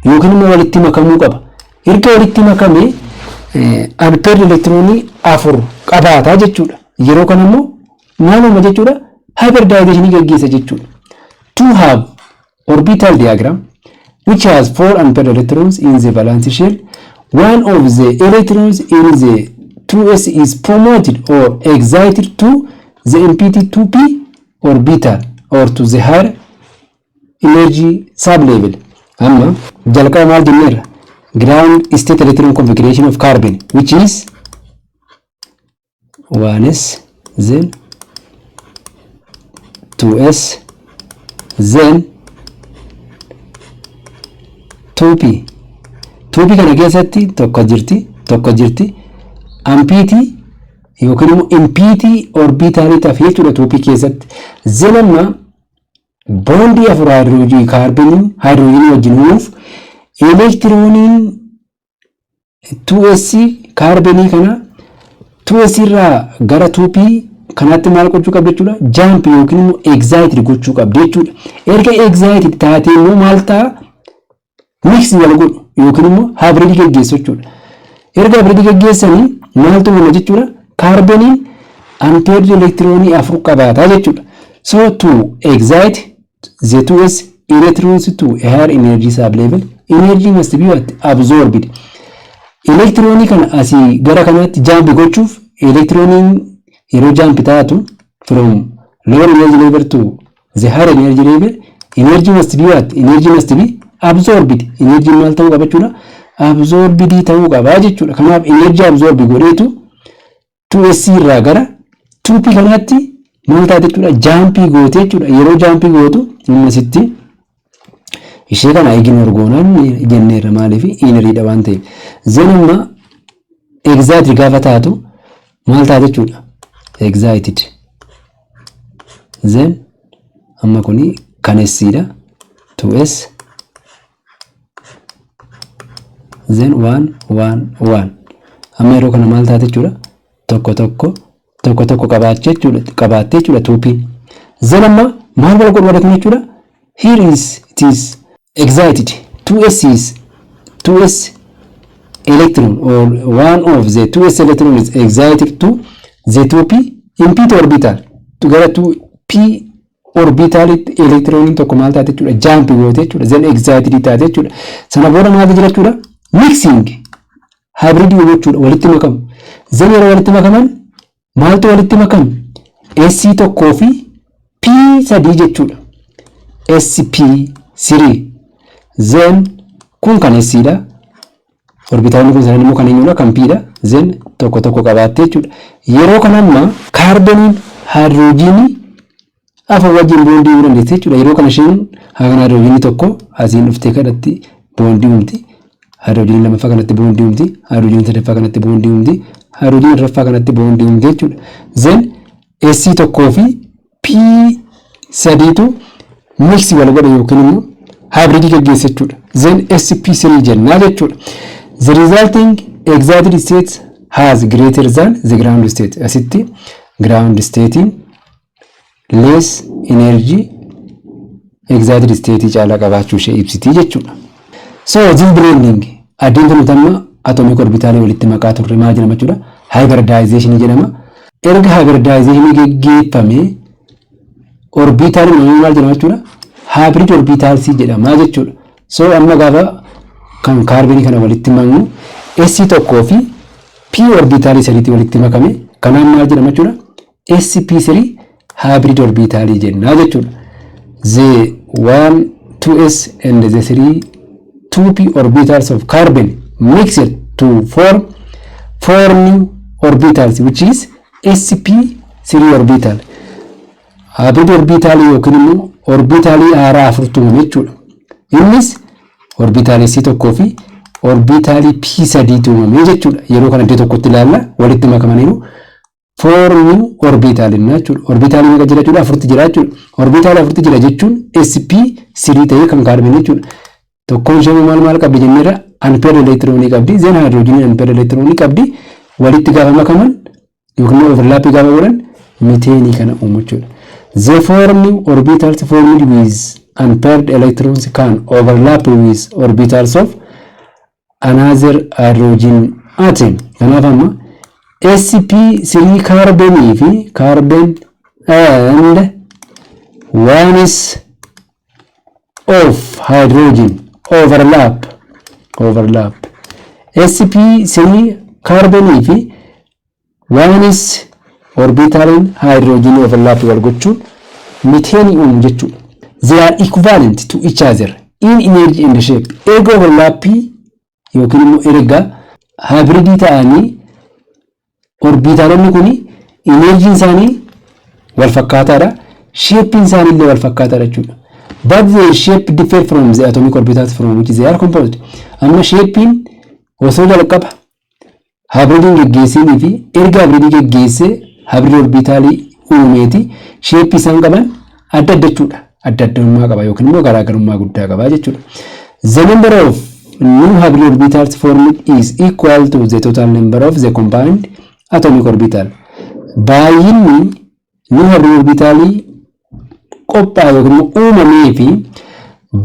Speaker 1: yookiin immoo walitti makamuu qaba. Erga walitti makamee unpaired electronii afur qabaata jechuudha. Yeroo kana immoo maaluma jechuudha hybridization geggeessa jechuudha. To have orbital diagram which has 4 unpaired electrons in the valence shell, one of the electrons in the 2s is promoted or excited to the pt2p orbital or to the higher energy sublevel. Amma jalqaba maal jenneerra? Ground state electron configuration of carbon which is 1s then 2s then 2p. 2p kana keessatti tokko jirti ampiti yookiin immoo impiti orbitali taaf jechuudha 2p keessatti. Then amma bondi afur hydrogen carbon wajjin uumuuf electroniin 2s carbon kana 2s irraa gara 2p kanatti maal gochuu qabdu jechuudha? Jump yookiin immoo excited gochuu qabdu jechuudha. Erga excited taatee immoo maal ta'a? Mix wal godhu yookiin immoo hybrid geggeessu jechuudha. Erga hybrid geggeessanii maaltu uuma jechuudha? Carboniin unpaired electronii afur qabaata jechuudha. So to excite the 2s electrons to a higher energy sublevel, energy must be absorbed. Electronii kana asii gara kanatti jump gochuuf electroniin yeroo jump taatu from lower energy level to the higher energy level, energy must be absorbed. Energy maal ta'uu qaba jechuudha? Absorbed ta'uu qaba jechuudha. Kanaaf energy absorb godheetu 2s irraa gara 2p kanatti maal taate jechuudha? Jump goote jechuudha. Yeroo jump gootu innasitti ishee kana ignore goonaan jenneerra maaliif energy dha waan ta'eef. Zenuma exactly gaafa taatu maal taate jechuudha? Excited. Then amma kuni kanessidha 2s then 1 1 1 amma yeroo kana maal taate jechuudha? Tokko tokko qabaattee jechuudha 2p. Then amma maal wal godhu wadatu jechuudha? Here is it is excited 2s electron or one of the 2s electron is excited to the 2p impede orbital together to p orbital electron tokko maal taate jechuudha? Jump goote jechuudha. Then excited taate jechuudha. Sana booda maal jira jechuudha? Mixing hybrid jechuudha. Walitti makamu. Then yeroo walitti makaman maaltu walitti makamu? sc tokkoo fi p sadii jechuudha. sp3. Then kun kan sc dha. Orbitaalni kun sanan immoo kan eenyudha? Kan p dha. Then tokko qabaattee jechuudha. Yeroo kanamma kaarboniin hydrogenii afur wajjin bondii uumuu dandeesse jechuudha. Yeroo kana isheen hagan hydrogenii tokko asiin dhuftee kanatti bondii uumti. Hydrogenii lamaffaa kanatti bondii uumti. Hydrogenii sadaffaa kanatti bondii uumti. Hydrogenii arfaffaa kanatti bondii uumti jechuudha. Then sc tokkoo fi p sadiitu mix wal godha yookiin immoo hybrid geggeessa jechuudha. Then sp3 jennaa jechuudha. The resulting excited state has greater than the ground state. Asitti ground state less energy excited state caala qabaachuu ishee ibsiti jechuudha. So this blending adeemsa nuti amma atomic orbital walitti makaa turre maal jedhama jechuudha? Hybridization jedhama. Erga hybridization geggeeffame orbital maal jedhama jechuudha? Hybrid orbitals jedhama jechuudha. So amma gaafa kan carbon kana walitti maknu S tokkoo fi P orbitaalii sadiitti walitti makame kanaan maal jedhama jechuudha? sp3 hybrid orbitaalii jenna jechuudha. The 1 2s and the 3 2p orbitals of carbon mixed to form 4 new orbitals which is sp3 orbital. Hybrid orbitaalii yookiin immoo orbitaalii haaraa afurtuma jechuudha. Innis orbitaalii C tokkoo fi orbitaalii P3 uumame jechuudha. Yeroo kana iddoo tokkotti ilaalla walitti makamaniiru 4 new orbital jechuudha. Orbitaalii meeqa jira jechuudha? Afurti jira jechuudha. Orbitaalii afurti jira jechuun sp3 ta'ee kan kaarbon jechuudha. Tokkoon ishee maal qabdi jenneerra unpaired electronii qabdi. Then hydrogen unpaired electronii qabdi. Walitti gaafa makaman yookiin overlap gaafa godhan methane kana uumu jechuudha. The 4 new orbitals formed with unpaired electrons can overlap with orbitals of another hydrogen atom. Kanaaf amma sp3 carbon fi carbon and one is of hydrogen overlap sp3 carbon fi one is orbital hydrogen overlap wal gochuun methane uumu jechuudha. They are equivalent to each other in energy and shape. Erga overlap yookiin immoo erga hybrid ta'anii orbitalonni kuni energy isaanii wal fakkaataadha, shape isaanii illee wal fakkaataadha jechuudha. But the shape differ from the atomic orbitals from which they are composed. Amma shape osoo jalqaba hybrid geggeessanii fi erga hybrid geggeesse hybrid orbitalii uumeeti shape isaan qaban adda jechuudha. Adda addummaa qaba yookiin immoo garaagarummaa guddaa qaba jechuudha. The number of new hybrid orbitals formed is equal to the total number of the combined atomic orbital. Baay'inni new hybrid orbitalii qophaa'e yookiin uumamee fi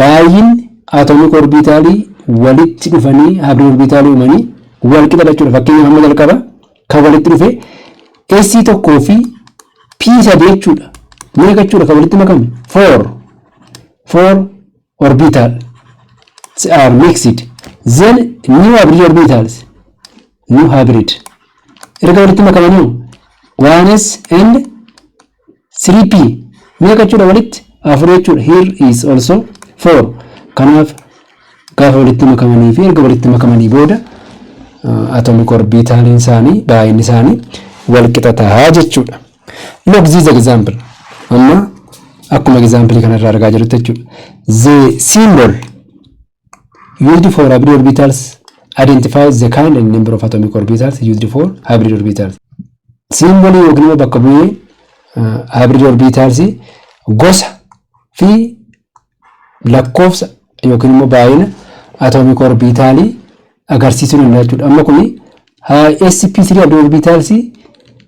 Speaker 1: baay'inni atomic orbitalii walitti dhufanii hybrid orbitalii uumanii wal qixa jechuudha. Fakkeenyaaf amma jalqaba kan walitti dhufe S tokkoo fi P3 jechuudha. Meeqa jechuudha kan walitti makame? 4 orbital are mixed. Then new hybrid orbitals, new hybrid. Erga walitti makamanii 1s and 3p. Meeqa jechuudha walitti? 4 jechuudha. Here is also 4. Kanaaf gaafa walitti makamanii fi erga walitti makamanii booda atomic orbitaliin isaanii baay'inni isaanii wal qixa ta'a jechuudha. Look this example. Amma akkuma example kana irraa argaa jirtu jechuudha. The symbol used for hybrid orbitals identifies the kind and number of atomic orbitals used for hybrid orbitals. Symbol yookiin bakka bu'ee hybrid orbitals gosa fi lakkoofsa yookiin immoo baay'ina atomic orbitalii agarsiisuu danda'a jechuudha. Amma kuni sp3 hybrid orbitals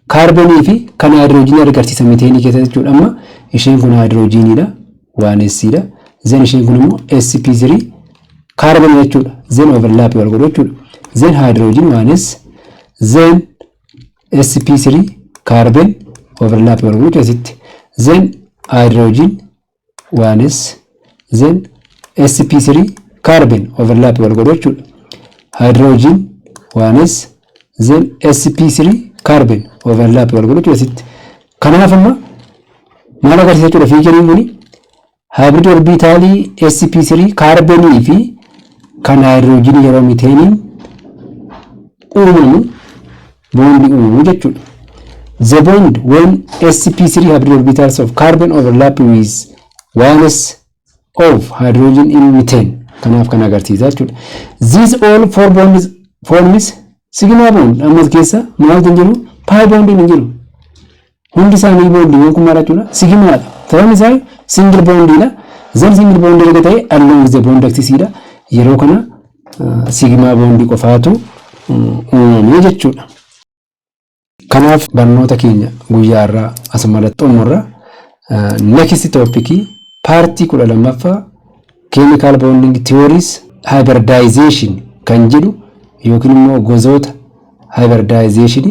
Speaker 1: carbon fi kan hydrogen agarsiisa methane keessa jechuudha. Amma isheen kun hydrogenidha, 1s dha. Then isheen kun immoo sp3 carbon jechuudha. Then overlap wal godhu jechuudha. Then hydrogen 1s, then sp3 carbon overlap wal godhu jechuudha. Then hydrogen 1s, then sp3 carbon overlap wal godhu jechuudha. Hydrogen 1s, then sp3 carbon overlap wal godhu jechuudha. Kanaaf amma maal agarsiisa jechuudha fiigariin kuni hybrid orbitalii sp3 carbon fi kan hydrogen yeroo methane uumamu bond uumamu jechuudha. The bond when sp3 hybrid orbitals of carbon overlap with ones of hydrogen in methane. Kanaaf kan agarsiisa jechuudha. These all four bonds forms sigma bond. Amma keessa maal jennu pi bond hin jiru. Hundi isaanii bondiiwwan kun maal jechuudha? Sigmaadha. Sababni isaa single bondidha. Zan single bond erga ta'e along the bond axis dha. Yeroo kana sigma bondi qofaatu uumame jechuudha. Kanaaf barnoota keenya guyyaa irraa asumarratti xumurra. Next topic partii 12ffaa chemical bonding theories hybridization kan jedhu yookiin immoo gosoota hybridization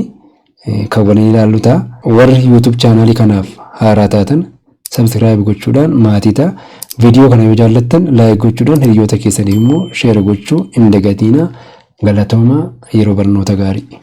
Speaker 1: kan waliin ilaallu ta'a. Warri YouTube channel kanaaf haaraa taatan subscribe gochuudhaan maatii ta'a. Video kana yoo jaallattan like gochuudhaan hiriyoota keessanii immoo share gochuu hin dagatinaa. Galatoomaa yeroo barnoota gaarii.